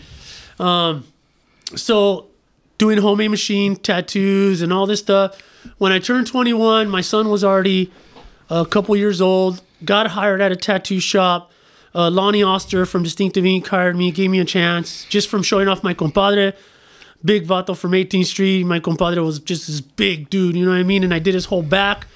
so doing homemade machine tattoos and all this stuff. When I turned 21, my son was already a couple years old. Got hired at a tattoo shop. Lonnie Oster from Distinctive Ink hired me, gave me a chance just from showing off my compadre. Big vato from 18th Street. My compadre was just this big dude, you know what I mean? And I did his whole back.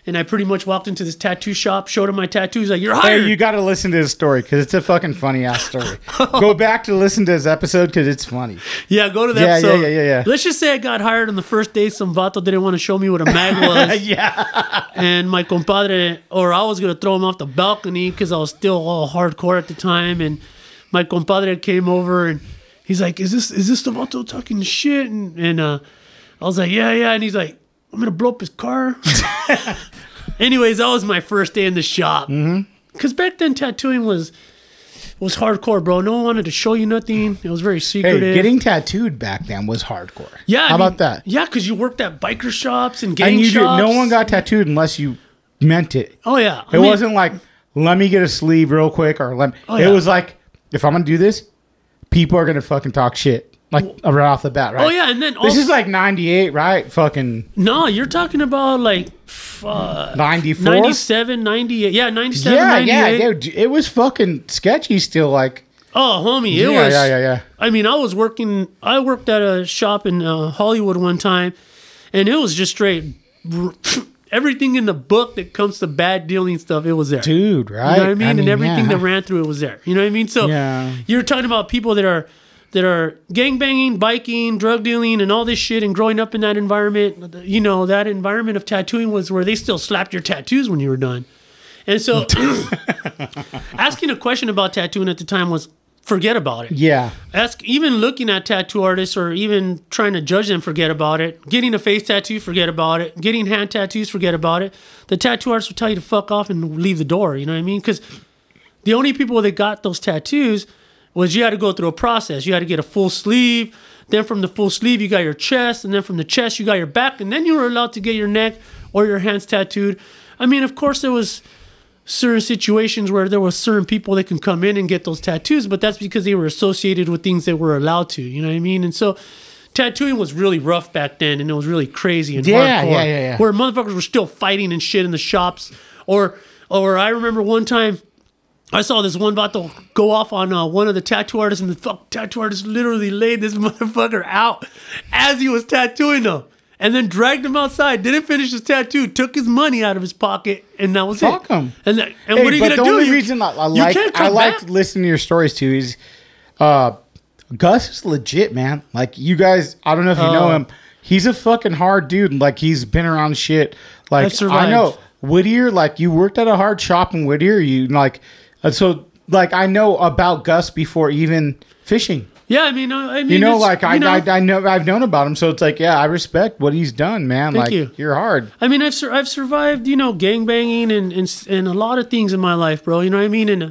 And I pretty much walked into this tattoo shop, showed him my tattoos, like, you're hired. Hey, you got to listen to his story because it's a fucking funny-ass story. Go back to listen to his episode because it's funny. Yeah, go to the episode. Yeah. Let's just say I got hired on the first day. Some vato didn't want to show me what a mag was. Yeah. And my compadre, or I was going to throw him off the balcony because I was still all hardcore at the time. And my compadre came over and he's like, is this the vato talking shit? And I was like, yeah. And he's like, I'm going to blow up his car. Anyways, that was my first day in the shop. Because back then, tattooing was hardcore, bro. No one wanted to show you nothing. It was very secretive. Hey, getting tattooed back then was hardcore. Yeah. How about that? Yeah, because you worked at biker shops and gang shops. No one got tattooed unless you meant it. Oh, yeah. It wasn't like, let me get a sleeve real quick. It was like, if I'm going to do this, people are gonna fucking talk shit like right off the bat, right? Oh yeah, and then this is like 98, right? Fucking no, you're talking about like 94, 97, 98. Yeah, 97, yeah, 98. yeah, dude, it was fucking sketchy still. Like, oh, homie, it was. Yeah. I mean, I worked at a shop in Hollywood one time, and it was just straight. Everything in the book that comes to bad dealing stuff, it was there. Dude, right? You know what I mean? And everything that ran through it was there. You know what I mean? So you're talking about people that are gangbanging, biking, drug dealing, and all this shit, and growing up in that environment. You know, that environment of tattooing was where they still slapped your tattoos when you were done. And so asking a question about tattooing at the time was, forget about it. Yeah. Even looking at tattoo artists or even trying to judge them, forget about it. Getting a face tattoo, forget about it. Getting hand tattoos, forget about it. The tattoo artist will tell you to fuck off and leave the door. You know what I mean? Because the only people that got those tattoos was you had to go through a process. You had to get a full sleeve. Then from the full sleeve, you got your chest. And then from the chest, you got your back. And then you were allowed to get your neck or your hands tattooed. I mean, of course, there was certain situations where there were certain people that can come in and get those tattoos, but that's because they were associated with things that were allowed to, you know what I mean? And so tattooing was really rough back then, and it was really crazy and hardcore. Yeah. Where motherfuckers were still fighting and shit in the shops. Or I remember one time I saw this one vato go off on one of the tattoo artists, and the tattoo artist literally laid this motherfucker out as he was tattooing him. And then dragged him outside, didn't finish his tattoo, took his money out of his pocket, and that was Fuck it. him. And what are you going to do? The only reason I like listening to your stories too is Gus is legit, man. Like, you guys, I don't know if you know him. He's a fucking hard dude. Like, he's been around shit. Like, I know Whittier, like, you worked at a hard shop in Whittier. You like, so like, I know about Gus before even fishing. Yeah, I mean, you know, like I know I've known about him, so it's like, yeah, I respect what he's done, man. Thank like, you. You're hard. I mean, I've survived, you know, gangbanging and a lot of things in my life, bro. You know what I mean? And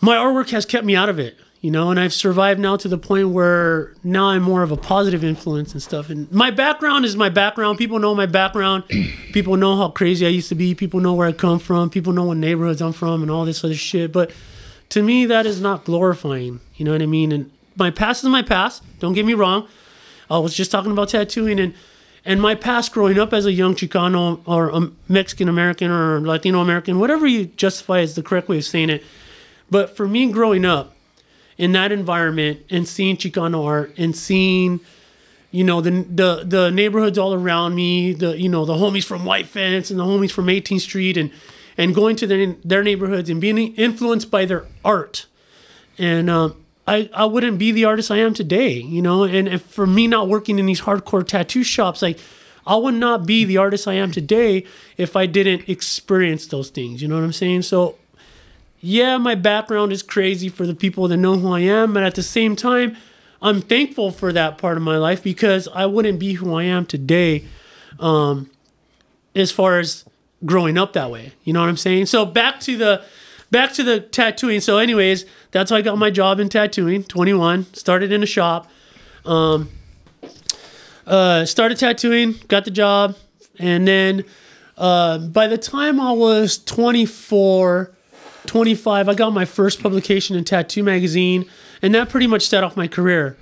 my artwork has kept me out of it, you know, and I've survived now to the point where now I'm more of a positive influence and stuff. And my background is my background. People know my background. People know how crazy I used to be. People know where I come from. People know what neighborhoods I'm from and all this other shit. But to me, that is not glorifying. You know what I mean? And my past is my past. Don't get me wrong. I was just talking about tattooing and my past growing up as a young Chicano or a Mexican American or Latino American, whatever you justify is the correct way of saying it. But for me growing up in that environment and seeing Chicano art and seeing, you know, the neighborhoods all around me, the homies from White Fence and the homies from 18th Street and going to their neighborhoods and being influenced by their art. And I wouldn't be the artist I am today, you know? And for me not working in these hardcore tattoo shops, like, I would not be the artist I am today if I didn't experience those things, you know what I'm saying? So, yeah, my background is crazy for the people that know who I am, but at the same time, I'm thankful for that part of my life because I wouldn't be who I am today as far as growing up that way. You know what I'm saying? So back to the tattooing. So anyways, that's how I got my job in tattooing. 21, started in a shop. Started tattooing, got the job. And then by the time I was 24, 25, I got my first publication in Tattoo Magazine. And that pretty much set off my career.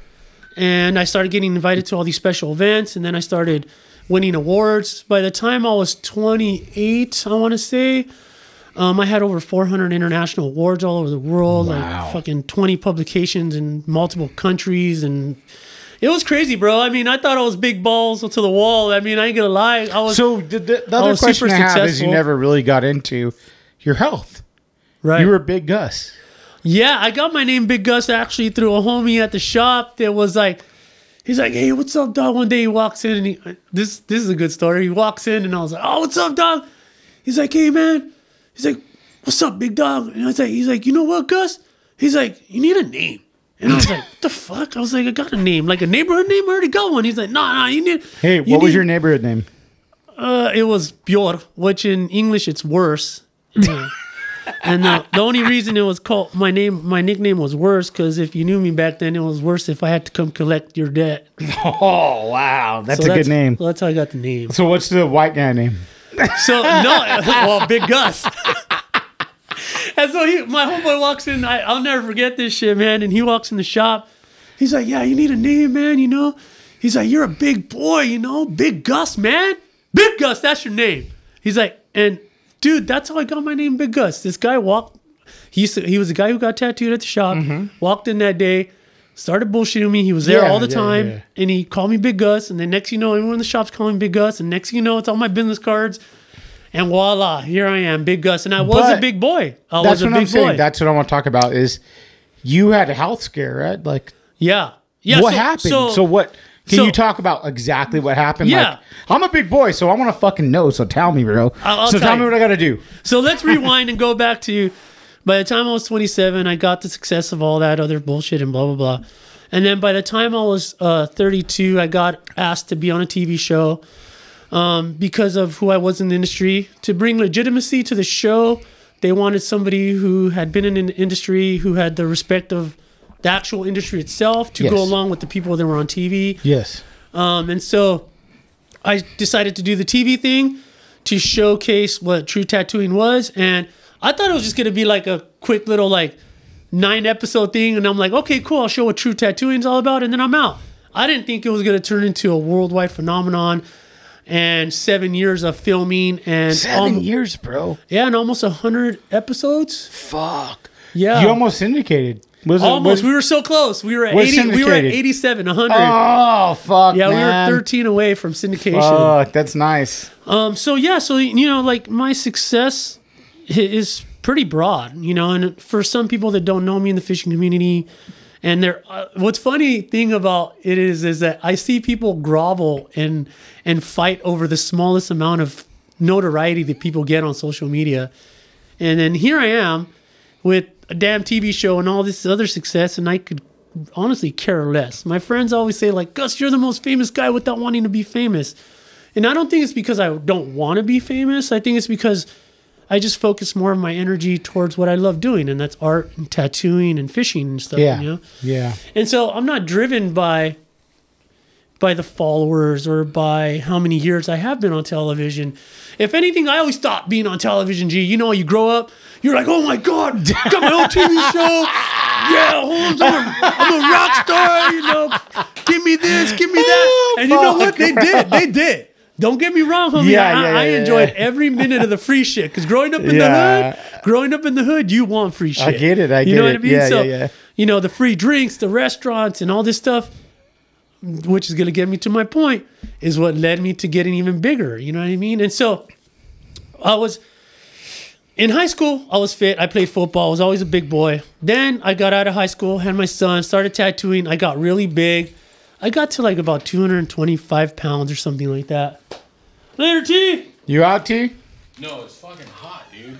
And I started getting invited to all these special events. And then I started winning awards. By the time I was 28, I want to say, I had over 400 international awards all over the world. Wow. Like fucking 20 publications in multiple countries. And it was crazy, bro. I mean, I thought I was big balls to the wall. I mean, I ain't gonna lie. So the other question I have is you never really got into your health. Right. You were Big Gus. Yeah, I got my name Big Gus actually through a homie at the shop that was like, he's like, hey, what's up, dog? One day he walks in and this is a good story. He walks in and I was like, oh, what's up, dog? He's like, hey, man. He's like, what's up, big dog? And he's like, you know what, Gus? He's like, you need a name. And I was like, what the fuck? I was like, I got a name. Like a neighborhood name? I already got one. He's like, no, you need... Hey, what was your neighborhood name? It was Pior, which in English it's worse. And the only reason it was called my nickname was worse because if you knew me back then, it was worse if I had to come collect your debt. Oh wow, that's a good name. That's how I got the name. So what's the white guy name? So no, well, Big Gus. And so my homeboy walks in. I'll never forget this shit, man. And he walks in the shop. He's like, yeah, you need a name, man, you know? He's like, you're a big boy, you know? Big Gus, man. Big Gus, that's your name. He's like, and dude, that's how I got my name, Big Gus. This guy walked. He was the guy who got tattooed at the shop. Walked in that day. Started bullshitting me. He was there all the time. And he called me Big Gus. And then next thing you know, everyone in the shop's calling me Big Gus. And next thing you know, it's on my business cards. And voila, here I am, Big Gus. And I was a big boy. I was a big boy. That's what I want to talk about is you had a health scare, right? Like, yeah. What happened? So what? Can you talk about exactly what happened? Yeah. Like, I'm a big boy, so I want to fucking know. So tell me, bro. Tell me what I got to do. So let's rewind and go back to, by the time I was 27, I got the success of all that other bullshit and blah, blah, blah. And then by the time I was 32, I got asked to be on a TV show because of who I was in the industry. To bring legitimacy to the show, they wanted somebody who had been in the industry, who had the respect of the actual industry itself to go along with the people that were on TV. Yes. And so I decided to do the TV thing to showcase what true tattooing was. And I thought it was just going to be like a quick little 9-episode thing. And I'm like, okay, cool. I'll show what true tattooing is all about. And then I'm out. I didn't think it was going to turn into a worldwide phenomenon. And 7 years of filming. And 7 years, bro. Yeah, and almost 100 episodes. Fuck. Yeah. You almost syndicated. Almost. We were so close. We were at 80. We were at 87, 100. Oh, fuck, yeah, man. we were 13 away from syndication. Fuck, that's nice. So you know, like my success is pretty broad, you know, and for some people that don't know me in the fishing community, and they're what's funny thing about it is that I see people grovel and fight over the smallest amount of notoriety that people get on social media, and then here I am with a damn TV show and all this other success, and I could honestly care less. My friends always say, like, Gus, you're the most famous guy without wanting to be famous. And I don't think it's because I don't want to be famous. I think it's because I just focus more of my energy towards what I love doing, and that's art and tattooing and fishing and stuff. Yeah. You know? Yeah. And so I'm not driven by the followers or by how many years I have been on television. If anything, I always thought being on television, you know, you grow up, you're like, oh my God, got my own TV show. Yeah, I'm a rock star, you know. Give me this, give me that. And you know what? They did. Don't get me wrong, homie. I enjoyed every minute of the free shit. Because growing up in the hood, you want free shit. I get it. You know what I mean? So, you know, the free drinks, the restaurants, and all this stuff, which is going to get me to my point, is what led me to getting even bigger. You know what I mean? And so I was in high school. I was fit. I played football. I was always a big boy. Then I got out of high school, had my son, started tattooing. I got really big. I got to like about 225 pounds or something like that. Later, T. You out, T? No, it's fucking hot, dude.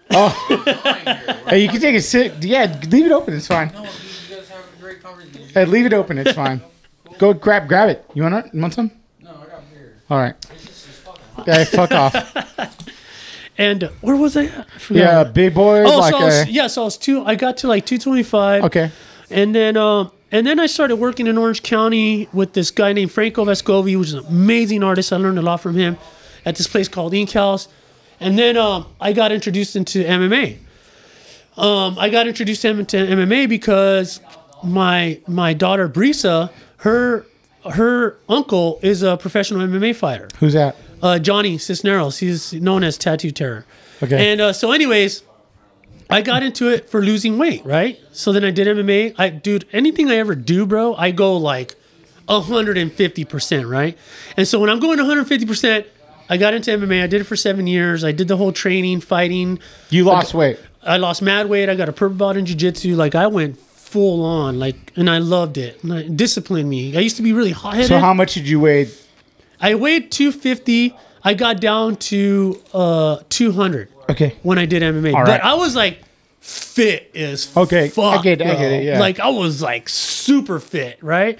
Oh. Hey, you can take a sip. Yeah, leave it open. It's fine. No, dude, you guys have a great conversation. Hey, leave it open. It's fine. Go grab it. You want some? No, I got beer. All right. It's just fucking hot. Hey, fuck off. And where was I at? Yeah, big boy. Oh, like so I was I got to like 225. Okay. And then I started working in Orange County with this guy named Franco Vescovi, who's an amazing artist. I learned a lot from him at this place called Ink House. And then I got introduced into MMA. I got introduced into MMA because my daughter Brisa, her uncle is a professional MMA fighter. Who's that? Johnny Cisneros. He's known as Tattoo Terror. Okay. And so anyways, I got into it for losing weight, right? So then I did MMA. Dude, anything I ever do, bro, I go like 150%, right? And so when I'm going 150%, I got into MMA. I did it for 7 years. I did the whole training, fighting. You lost weight. I lost mad weight. I got a purple belt in jiu-jitsu. Like I went full on, like, and I loved it. And it disciplined me. I used to be really hot-headed. So how much did you weigh? I weighed 250. I got down to 200. Okay. When I did MMA. All right. But I was like fit as fuck. I get it, yeah. Like I was like super fit, right?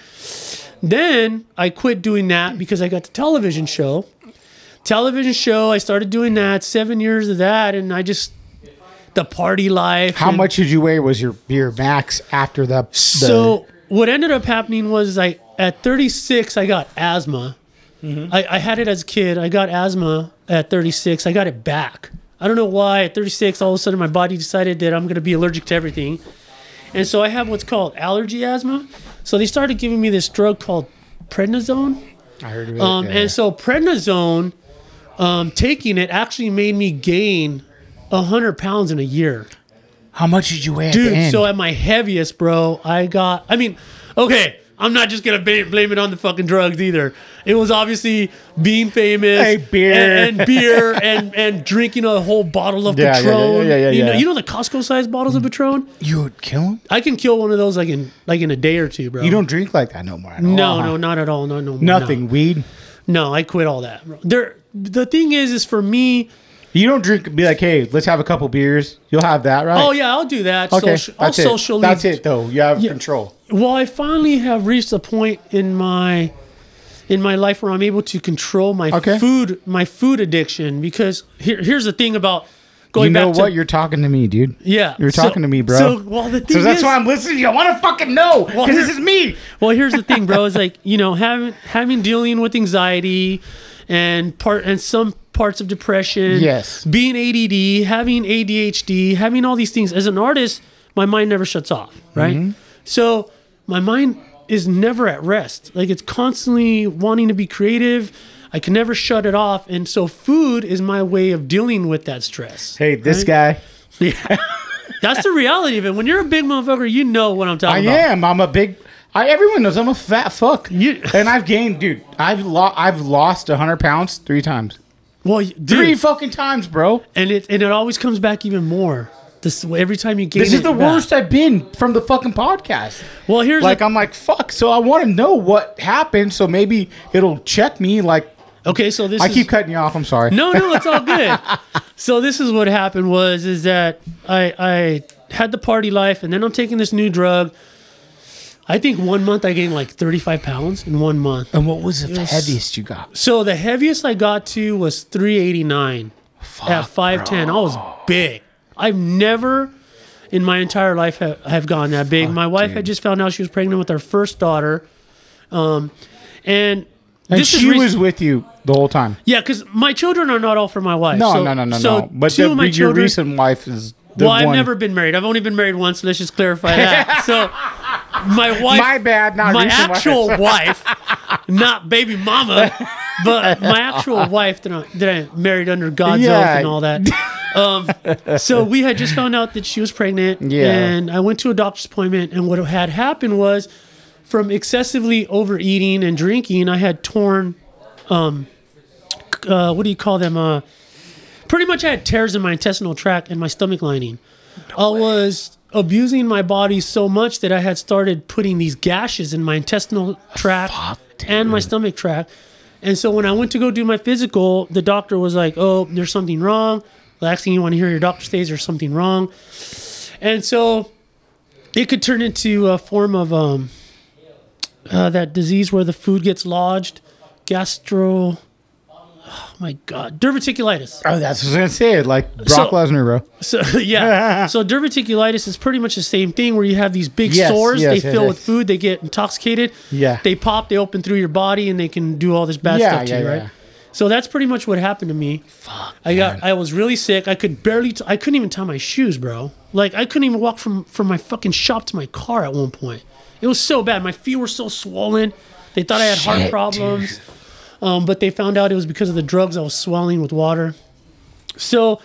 Then I quit doing that because I got the television show. I started doing that, 7 years of that, and I just, the party life. How much did you weigh was your max after the... So what ended up happening was at 36, I got asthma. Mm-hmm. I had it as a kid. I got asthma at 36. I got it back. I don't know why at 36, all of a sudden my body decided that I'm going to be allergic to everything. And so I have what's called allergy asthma. So they started giving me this drug called prednisone. I heard of it. And so prednisone, taking it actually made me gain 100 pounds in a year. How much did you weigh at the Dude, end? so at my heaviest, bro, okay, I'm not just going to blame it on the fucking drugs either. It was obviously being famous. Hey, beer. And beer and drinking a whole bottle of Patron. You know the Costco-sized bottles of Patron? You would kill him? I can kill one of those like in a day or two, bro. You don't drink like that no more at all? No, not at all. No, Nothing. No. Weed? No, I quit all that, bro. The thing is for me... You don't drink, be like, hey, let's have a couple beers. You'll have that, right? Oh, yeah, I'll do that. Okay, I'll socially... That's it, though. You have control. Well, I finally have reached a point in my life where I'm able to control my food addiction, because here's the thing about going back to... You know what? You're talking to me, dude. Yeah. You're talking to me, bro. The thing that's why I'm listening to you. I want to fucking know, because this is me. Well, here's the thing, bro. Is like, dealing with anxiety and some parts of depression. Yes. Being ADD, having ADHD, having all these things. As an artist, my mind never shuts off, right? Mm-hmm. So my mind is never at rest. Like, it's constantly wanting to be creative. I can never shut it off. And so food is my way of dealing with that stress. Hey, this guy. Yeah. That's the reality of it. When you're a big motherfucker, you know what I'm talking about. I am. I'm a big... everyone knows I'm a fat fuck. And I've gained, dude. I've lost 100 pounds 3 times. Well, dude, 3 fucking times, bro. And it always comes back even more. Every time you gain this is the worst I've been from the fucking podcast. Well, here's I'm like, fuck. So I want to know what happened. So maybe it'll check me. Like, okay, so I keep cutting you off. I'm sorry. No, it's all good. So this is what happened is that I had the party life, and then I'm taking this new drug. I think 1 month I gained like 35 pounds in 1 month. And what was the heaviest you got? So the heaviest I got to was 389 at 5'10". I was big. I've never in my entire life have gone that big. My wife had just found out she was pregnant with our first daughter. And she was with you the whole time? Yeah, because my children are not all for my wife. No. So but two of my children, your recent wife is I've never been married. I've only been married once, so let's just clarify that. So my wife... My bad, not my recent actual wife, not baby mama, but my actual wife that I married under God's oath and all that. So we had just found out that she was pregnant, and I went to a doctor's appointment, and what had happened was, from excessively overeating and drinking, I had torn, what do you call them? Pretty much I had tears in my intestinal tract and my stomach lining. I was abusing my body so much that I had started putting these gashes in my intestinal tract and my stomach tract. And so when I went to go do my physical, the doctor was like, oh, there's something wrong. The last thing you want to hear your doctor say is there's something wrong. And so it could turn into a form of that disease where the food gets lodged, oh my God, diverticulitis. Oh, that's what I was going to say. Like Brock Lesnar, bro. So, yeah. So diverticulitis is pretty much the same thing where you have these big sores. They fill with food. They get intoxicated. Yeah. They pop. They open through your body, and they can do all this bad stuff to you, right? So that's pretty much what happened to me. Fuck. I was really sick. I could barely. I couldn't even tie my shoes, bro. Like I couldn't even walk from my fucking shop to my car at one point. It was so bad. My feet were so swollen. They thought I had heart problems. But they found out it was because of the drugs. I was swelling with water. So,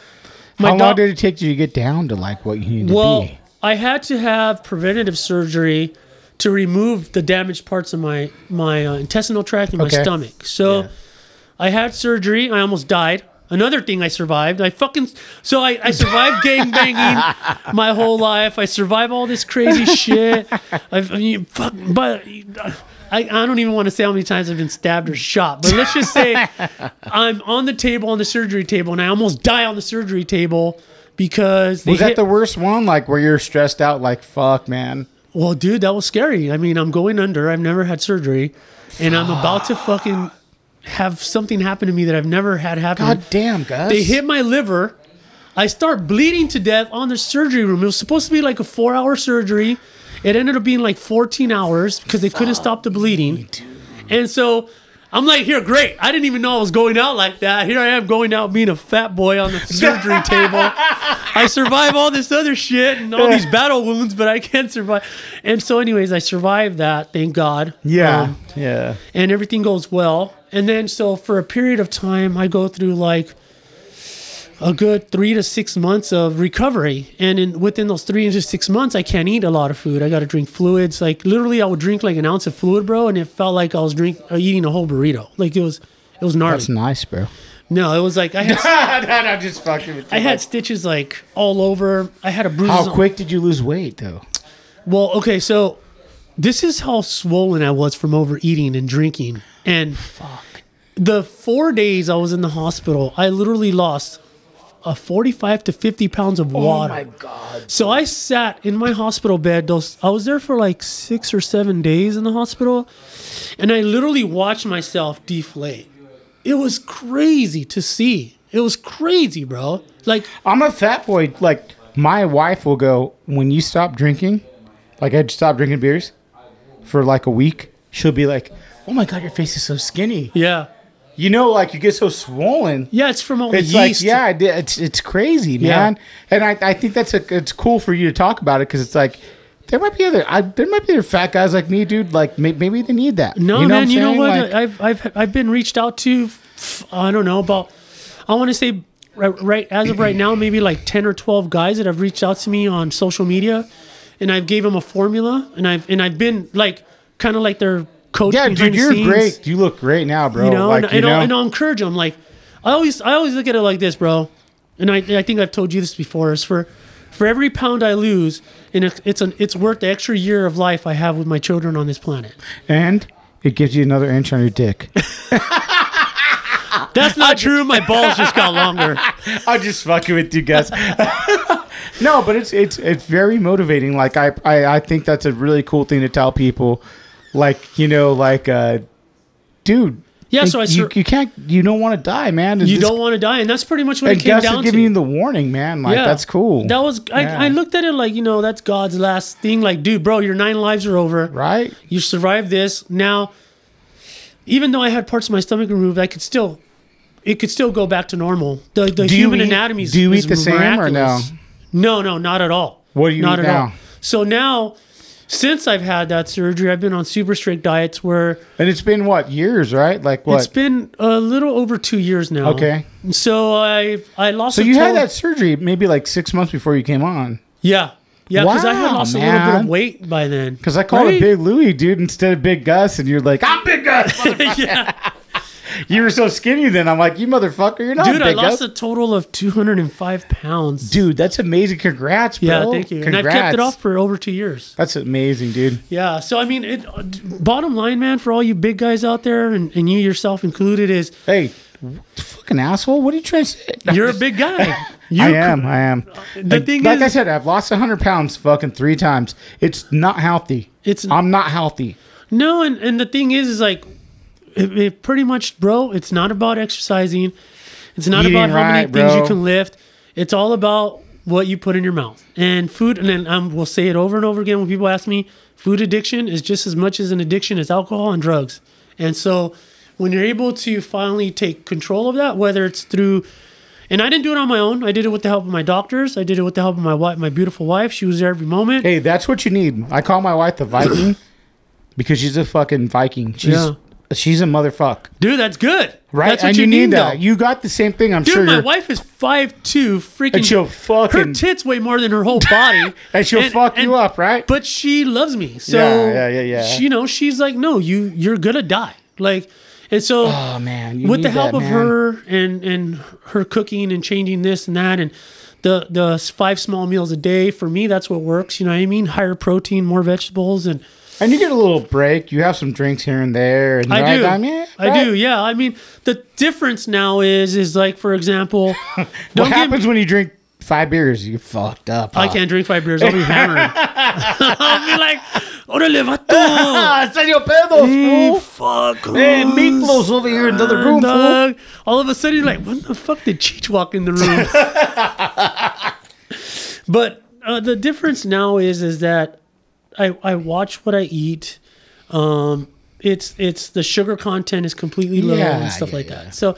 how long did it take you to get down to like what you needed to be? Well, I had to have preventative surgery to remove the damaged parts of my intestinal tract and my stomach. So, I had surgery. I almost died. Another thing I survived. I survived gangbanging my whole life. I survived all this crazy shit. I don't even want to say how many times I've been stabbed or shot, but let's just say I'm on the table, on the surgery table, and I almost die on the surgery table because was that the worst one? Like where you're stressed out, like fuck, man. Well, dude, that was scary. I mean, I'm going under. I've never had surgery, and I'm about to fucking have something happen to me that I've never had happen. God damn, guys. They hit my liver. I start bleeding to death on the surgery room. It was supposed to be like a 4-hour surgery. It ended up being like 14 hours because they couldn't stop the bleeding. And so I'm like, here, great. I didn't even know I was going out like that. Here I am going out being a fat boy on the surgery table. I survive all this other shit and all these battle wounds, but I can't survive. And so anyways, I survived that, thank God. Yeah. Yeah. And everything goes well. And then so for a period of time, I go through like a good 3 to 6 months of recovery. And within those 3 to 6 months, I can't eat a lot of food. I got to drink fluids. Like literally I would drink like an ounce of fluid, bro. And it felt like I was eating a whole burrito. Like it was gnarly. That's nice, bro. No, it was like I had, I'm just fucking with you. I had stitches like all over. I had a bruise. How quick did you lose weight though? Well, okay. So this is how swollen I was from overeating and drinking. And the 4 days I was in the hospital, I literally lost 45 to 50 pounds of water. Oh my God. So I sat in my hospital bed. I was there for like 6 or 7 days in the hospital. And I literally watched myself deflate. It was crazy to see. It was crazy, bro. Like, I'm a fat boy. Like, my wife will go, when you stop drinking, like I'd stop drinking beers for like a week. She'll be like, oh my God, your face is so skinny. yeah. You know, like you get so swollen. Yeah, it's from all the It's yeast. like, yeah, it's crazy, man. And I think it's cool for you to talk about it because it's like there might be other fat guys like me, dude. Like maybe they need that. No, you know man. You know what? what? Like, I've been reached out to. I don't know about. I want to say right as of right now, maybe like 10 or 12 guys that have reached out to me on social media, and I've gave them a formula, and I've been like kind of like their coach. yeah, behind dude, the you're scenes. great. You look great now, bro. You know, like, and I'll encourage them. Like, I always look at it like this, bro. And I think I've told you this before. Is for every pound I lose, and it's worth the extra year of life I have with my children on this planet. and it gives you another inch on your dick. That's not true. My balls just got longer. I'm just fucking with you guys. No, but it's very motivating. Like I think that's a really cool thing to tell people. Like, you know, like dude. Yeah, so you don't want to die, man. You don't want to die, and that's pretty much what And it came Gus down is to. giving you the warning, man. Like that's cool. That was I looked at it like, you know, that's God's last thing. Like, dude, bro, your 9 lives are over. Right? You survived this. Now, even though I had parts of my stomach removed, it could still go back to normal. The human anatomy is Do you eat the same miraculous. or no? No, not at all. What do you not eat at now? all. So now, since I've had that surgery, I've been on super strict diets where And it's been what, years, right? Like what? it's been a little over 2 years now. Okay. So I lost. So a you had total- that surgery maybe like 6 months before you came on. Yeah, because I had Wow, lost a little bit man. of weight by then. Because I called Right? it Big Louie, dude, instead of Big Gus, and you're like, I'm Big Gus. motherfucker." Yeah. You were so skinny then. I'm like, you motherfucker, you're not Dude, I Big lost Gus. a total of 205 pounds. Dude, that's amazing. Congrats, bro. Yeah, thank you. And I've kept it off for over 2 years. That's amazing, dude. Yeah, so I mean, bottom line, man, for all you big guys out there, and you yourself included, is Hey, fucking asshole. What are you trying to say? you're a big guy. I am. The thing like is, I said, I've lost 100 pounds fucking 3 times. It's not healthy. I'm not healthy. no, and the thing is like, it pretty much, bro, it's not about exercising. It's not Eating about how many right, things bro. you can lift. It's all about what you put in your mouth. And food, and then we'll say it over and over again when people ask me, food addiction is just as much as an addiction as alcohol and drugs. And so when you're able to finally take control of that, whether it's through, and I didn't do it on my own. I did it with the help of my doctors. I did it with the help of my wife, my beautiful wife. She was there every moment. Hey, that's what you need. I call my wife the Viking because she's a fucking Viking. She's a motherfucker. Dude, that's good. Right? That's what and you need, that. though. You got the same thing, I'm Dude, sure. my wife is 5'2", freaking. And she'll fucking. Her tits weigh more than her whole body. And she'll fuck you up, right? But she loves me. So, Yeah. She, she's like, no, you're going to die. Like, and so. Oh, man. You with need the help that, of man. her and her cooking and changing this and that and the 5 small meals a day, for me, that's what works. You know what I mean? Higher protein, more vegetables. And you get a little break. You have some drinks here and there. And I do. I do. Yeah. I mean, the difference now is like, for example, What happens when you drink 5 beers? You fucked up. I can't drink 5 beers. I'll be hammering. I'll be like, órale, vato. Serio pedos, Hey, fool. fuck. Hey, meatloaf's over here in the other room, fool. dog. All of a sudden, you're like, when the fuck did Cheech walk in the room? But the difference now is that I watch what I eat, and the sugar content is completely low and stuff like that. So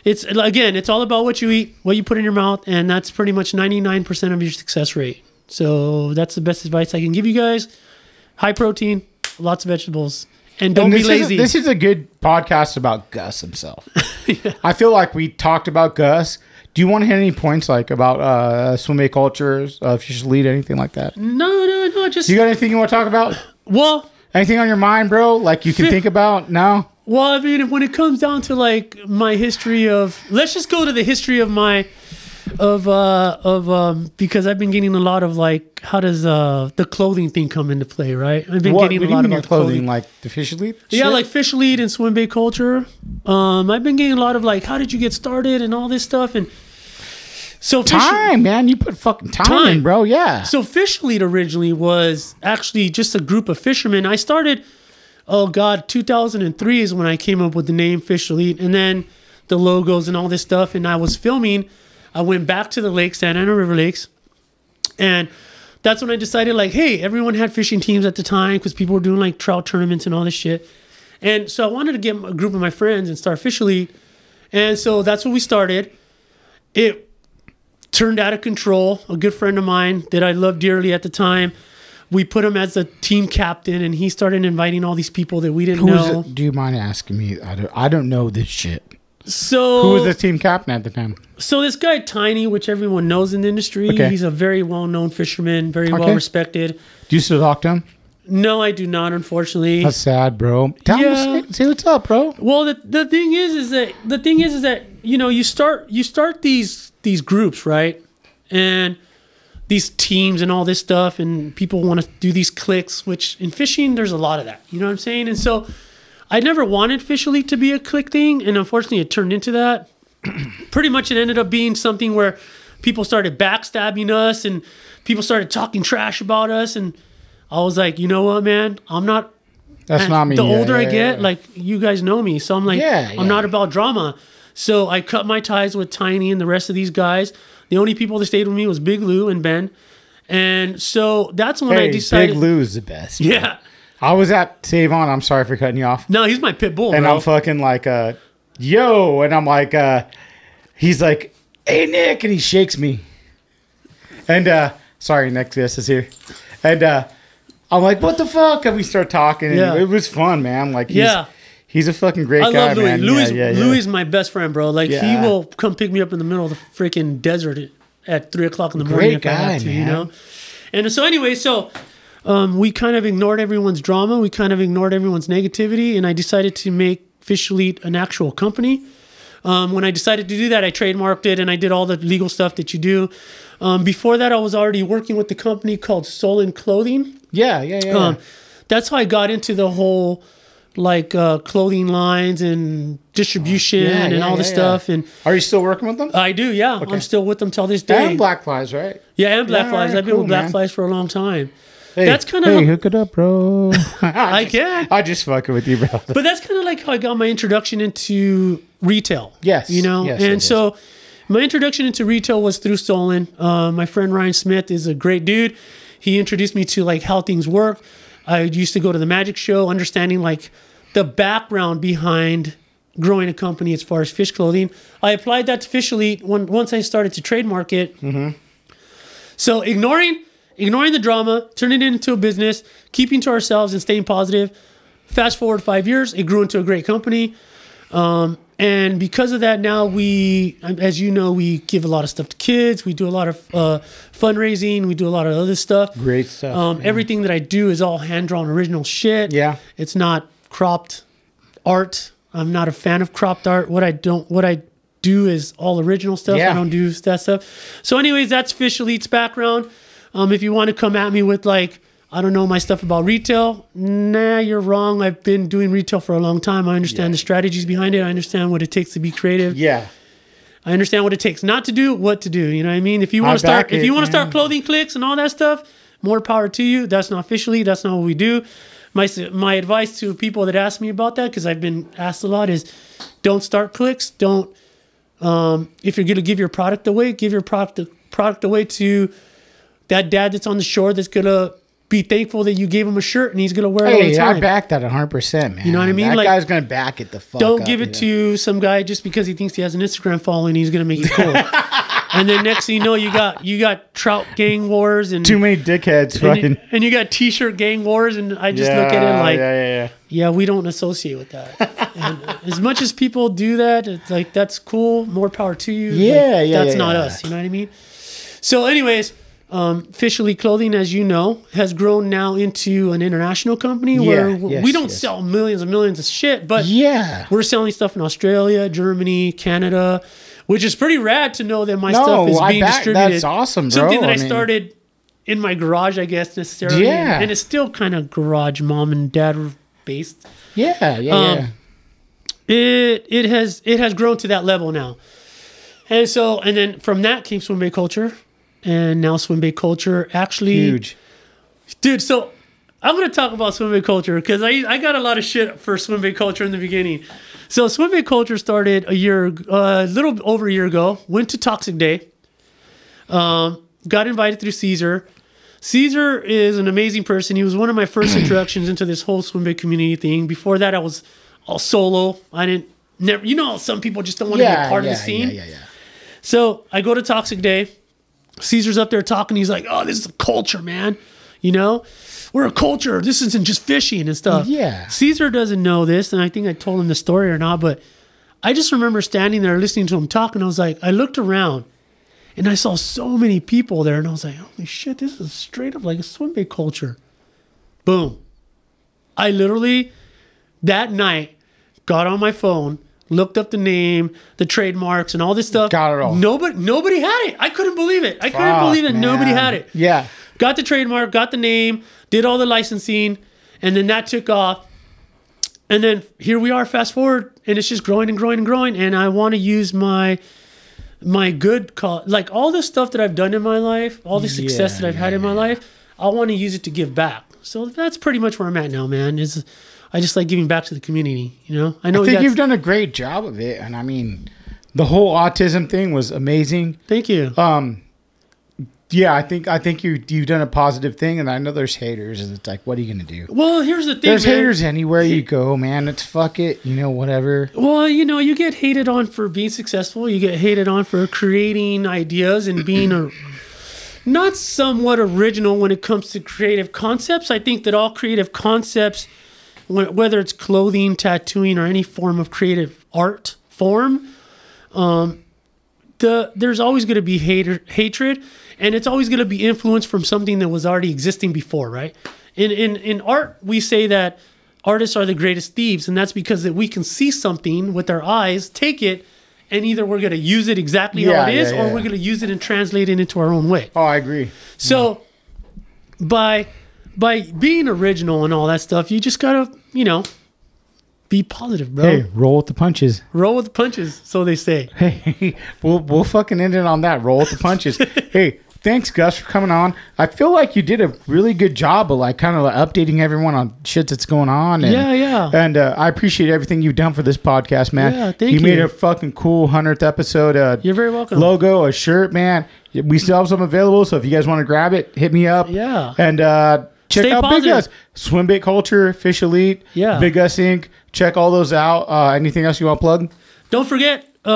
it's all about what you eat, what you put in your mouth, and that's pretty much 99% of your success rate. So that's the best advice I can give you guys. High protein, lots of vegetables, and don't be lazy. This is a good podcast about Gus himself. I feel like we talked about Gus. Do you want to hit any points like about Swimbait cultures, if you should lead anything like that? No. Just You got anything you want to talk about? well, Anything on your mind, bro? Like you can think about? No? well, I mean, when it comes down to like my history of, let's just go to the history of my because I've been getting a lot of like, how does the clothing thing come into play, right? I've been getting a lot about clothing, like the fish lead. yeah, like fish lead and Swimbait culture. I've been getting a lot of like, how did you get started and all this stuff, and so Time, man. You put fucking time in, bro. Yeah. So Fish Lead originally was actually just a group of fishermen. I started, 2003 is when I came up with the name Fish Lead, and then the logos and all this stuff. And I was filming. I went back to the lakes, Santa Ana River Lakes, and that's when I decided, like, hey, everyone had fishing teams at the time because people were doing like trout tournaments and all this shit. And so I wanted to get a group of my friends and start Fish Lead, and so that's what we started. It turned out of control. A good friend of mine that I loved dearly at the time, we put him as the team captain, and he started inviting all these people that we didn't know. Do you mind asking me? I don't know this shit. So who was the team captain at the time? So this guy Tiny, which everyone knows in the industry, he's a very well-known fisherman, very well respected. Do you still talk to him? No, I do not, unfortunately. That's sad, bro. Tell him, say what's up, bro. Well, the thing is that you start these groups, right? And these teams and all this stuff, and people want to do these cliques, which in fishing there's a lot of that. You know what I'm saying? And so I never wanted Fish Elite to be a clique thing, and unfortunately it turned into that. Pretty much it ended up being something where people started backstabbing us and people started talking trash about us, and I was like, you know what, man? I'm not. That's not me. The older I get, like, you guys know me, so I'm like, I'm not about drama. So I cut my ties with Tiny and the rest of these guys. The only people that stayed with me was Big Lou and Ben, and so that's when I decided. Big Lou's the best. Yeah. Bro. I was at Save On. I'm sorry for cutting you off. No, he's my pit bull, and bro. I'm fucking like, yo, and I'm like, he's like, hey Nick, and he shakes me, and sorry, Nick, this is here, and I'm like, what the fuck? And we start talking, and it was fun, man. Like, he's a fucking great guy, love Louis. Man. Louis is my best friend, bro. Like, he will come pick me up in the middle of the freaking desert at 3 o'clock in the morning if I have to, you know? And so anyway, we kind of ignored everyone's drama. We kind of ignored everyone's negativity, and I decided to make Fish Elite an actual company. When I decided to do that, I trademarked it, and I did all the legal stuff that you do. Before that, I was already working with the company called Solon Clothing. Yeah. That's how I got into the whole like clothing lines and distribution and all this stuff. And are you still working with them? I do, yeah. Okay. I'm still with them till this day. And Black Flies, right? Yeah, and Black Flies. I've been with Black Flies for a long time. Hey, that's kind of hook it up, bro. I can. I just fucking with you, bro. But that's kind of like how I got my introduction into retail. Yes, you know, so my introduction into retail was through Solon. My friend Ryan Smith is a great dude. He introduced me to like how things work. I used to go to the magic show, understanding like the background behind growing a company as far as fish clothing. I applied that to Fish Elite once I started to trademark it. Mm-hmm. So ignoring the drama, turning it into a business, keeping to ourselves and staying positive. Fast forward 5 years, it grew into a great company. And because of that, now we, as you know, we give a lot of stuff to kids. We do a lot of fundraising. We do a lot of other stuff. Great stuff. Everything that I do is all hand-drawn original shit. Yeah. It's not cropped art. I'm not a fan of cropped art. What I do is all original stuff. Yeah. I don't do that stuff. So anyways, that's Fish Elite's background. If you want to come at me with like, I don't know my stuff about retail, nah, you're wrong. I've been doing retail for a long time. I understand the strategies behind it. I understand what it takes to be creative. Yeah. I understand what it takes not to do, what to do. You know what I mean? If you want to start clothing clicks and all that stuff, more power to you. That's not Fish Elite. That's not what we do. My advice to people that ask me about that, because I've been asked a lot, is don't start clicks. Don't if you're going to give your product away, give your product away to that dad that's on the shore that's going to be thankful that you gave him a shirt and he's gonna wear it all the Hey, time. I back that 100%, man. You know what I mean? That Like, guy's gonna back it the fuck Don't up, give it to some guy just because he thinks he has an Instagram following. He's gonna make it cool. And then next thing you know, you got trout gang wars and too many dickheads. Fucking. and you got t-shirt gang wars, and I just look at it like, yeah, we don't associate with that. And as much as people do that, it's like, that's cool. More power to you. Like, that's not us. You know what I mean? So, anyways. Fish Elite Clothing, as you know, has grown now into an international company where we don't sell millions and millions of shit, but we're selling stuff in Australia, Germany, Canada, which is pretty rad to know that my stuff is being distributed. That's awesome, bro. Something that I started in my garage, I guess, necessarily. Yeah. And it's still kind of garage mom and dad based. Yeah. It has grown to that level now. And then from that came Swimbait Culture. And now Swimbait Culture actually huge, dude. So I'm going to talk about Swimbait Culture because I got a lot of shit for Swimbait Culture in the beginning. So Swimbait Culture started a little over a year ago. Went to Toxic Day. Got invited through Caesar. Caesar is an amazing person. He was one of my first introductions into this whole Swimbait community thing. Before that, I was all solo. You know, some people just don't want to be a part of the scene. Yeah. So I go to Toxic Day. Caesar's up there talking. He's like, oh, this is a culture, man. You know, we're a culture. This isn't just fishing and stuff. Yeah. Caesar doesn't know this, and I think I told him the story or not, but I just remember standing there listening to him talk, and I was like, I looked around, and I saw so many people there, and I was like, holy shit, this is straight up like a Swimbait culture. Boom. I literally, that night, got on my phone, looked up the name, the trademarks, and all this stuff. Got it all. Nobody had it. I couldn't believe it. Nobody had it. Yeah. Got the trademark, got the name, did all the licensing, and then that took off. And then here we are, fast forward, and it's just growing and growing and growing. And I want to use my good like all the stuff that I've done in my life, all the success that I've had in my life, I want to use it to give back. So that's pretty much where I'm at now, man. I just like giving back to the community, you know? I think you've done a great job of it. And I mean, the whole autism thing was amazing. Thank you. Yeah, I think you've done a positive thing, and I know there's haters, and it's like, what are you gonna do? Well, here's the thing, there's haters anywhere you go, man. It's fuck it, you know, whatever. Well, you know, you get hated on for being successful. You get hated on for creating ideas and being not somewhat original when it comes to creative concepts. I think that all creative concepts, whether it's clothing, tattooing, or any form of creative art form, there's always going to be hatred, and it's always going to be influenced from something that was already existing before, right? In art, we say that artists are the greatest thieves, and that's because that we can see something with our eyes, take it, and either we're going to use it exactly how it is, or we're going to use it and translate it into our own way. Oh, I agree. So by being original and all that stuff, you just got to, you know, be positive, bro. Hey, roll with the punches. Roll with the punches, so they say. Hey, we'll fucking end it on that. Roll with the punches. Hey, thanks, Gus, for coming on. I feel like you did a really good job of like kind of like updating everyone on shit that's going on. And, yeah. And I appreciate everything you've done for this podcast, man. Yeah, thank you. You made a fucking cool 100th episode. You're very welcome. Logo, a shirt, man. We still have some available, so if you guys want to grab it, hit me up. Yeah. And check out Big Gus. Swimbait Culture, Fish Elite, Big Gus Inc. Check all those out. Anything else you want to plug? Don't forget, we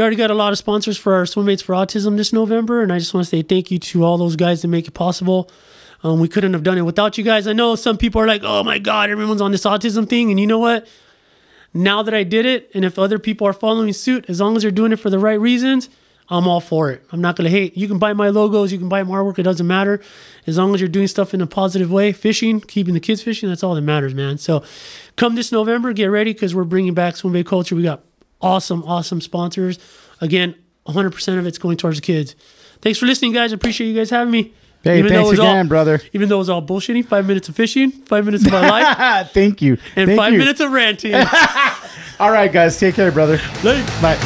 already got a lot of sponsors for our Swimbaits for Autism this November, and I just want to say thank you to all those guys that make it possible. We couldn't have done it without you guys. I know some people are like, oh my God, everyone's on this autism thing. And you know what? Now that I did it, and if other people are following suit, as long as they're doing it for the right reasons, I'm all for it. I'm not going to hate. You can buy my logos. You can buy my artwork. It doesn't matter. As long as you're doing stuff in a positive way, fishing, keeping the kids fishing, that's all that matters, man. So come this November, get ready because we're bringing back Swimbait Culture. We got awesome sponsors. Again, 100% of it's going towards the kids. Thanks for listening, guys. I appreciate you guys having me. Hey, thanks again, brother. Even though it was all bullshitting, 5 minutes of fishing, 5 minutes of my life. Thank you. And Thank 5 you. minutes of ranting. All right, guys. Take care, brother. Later. Bye.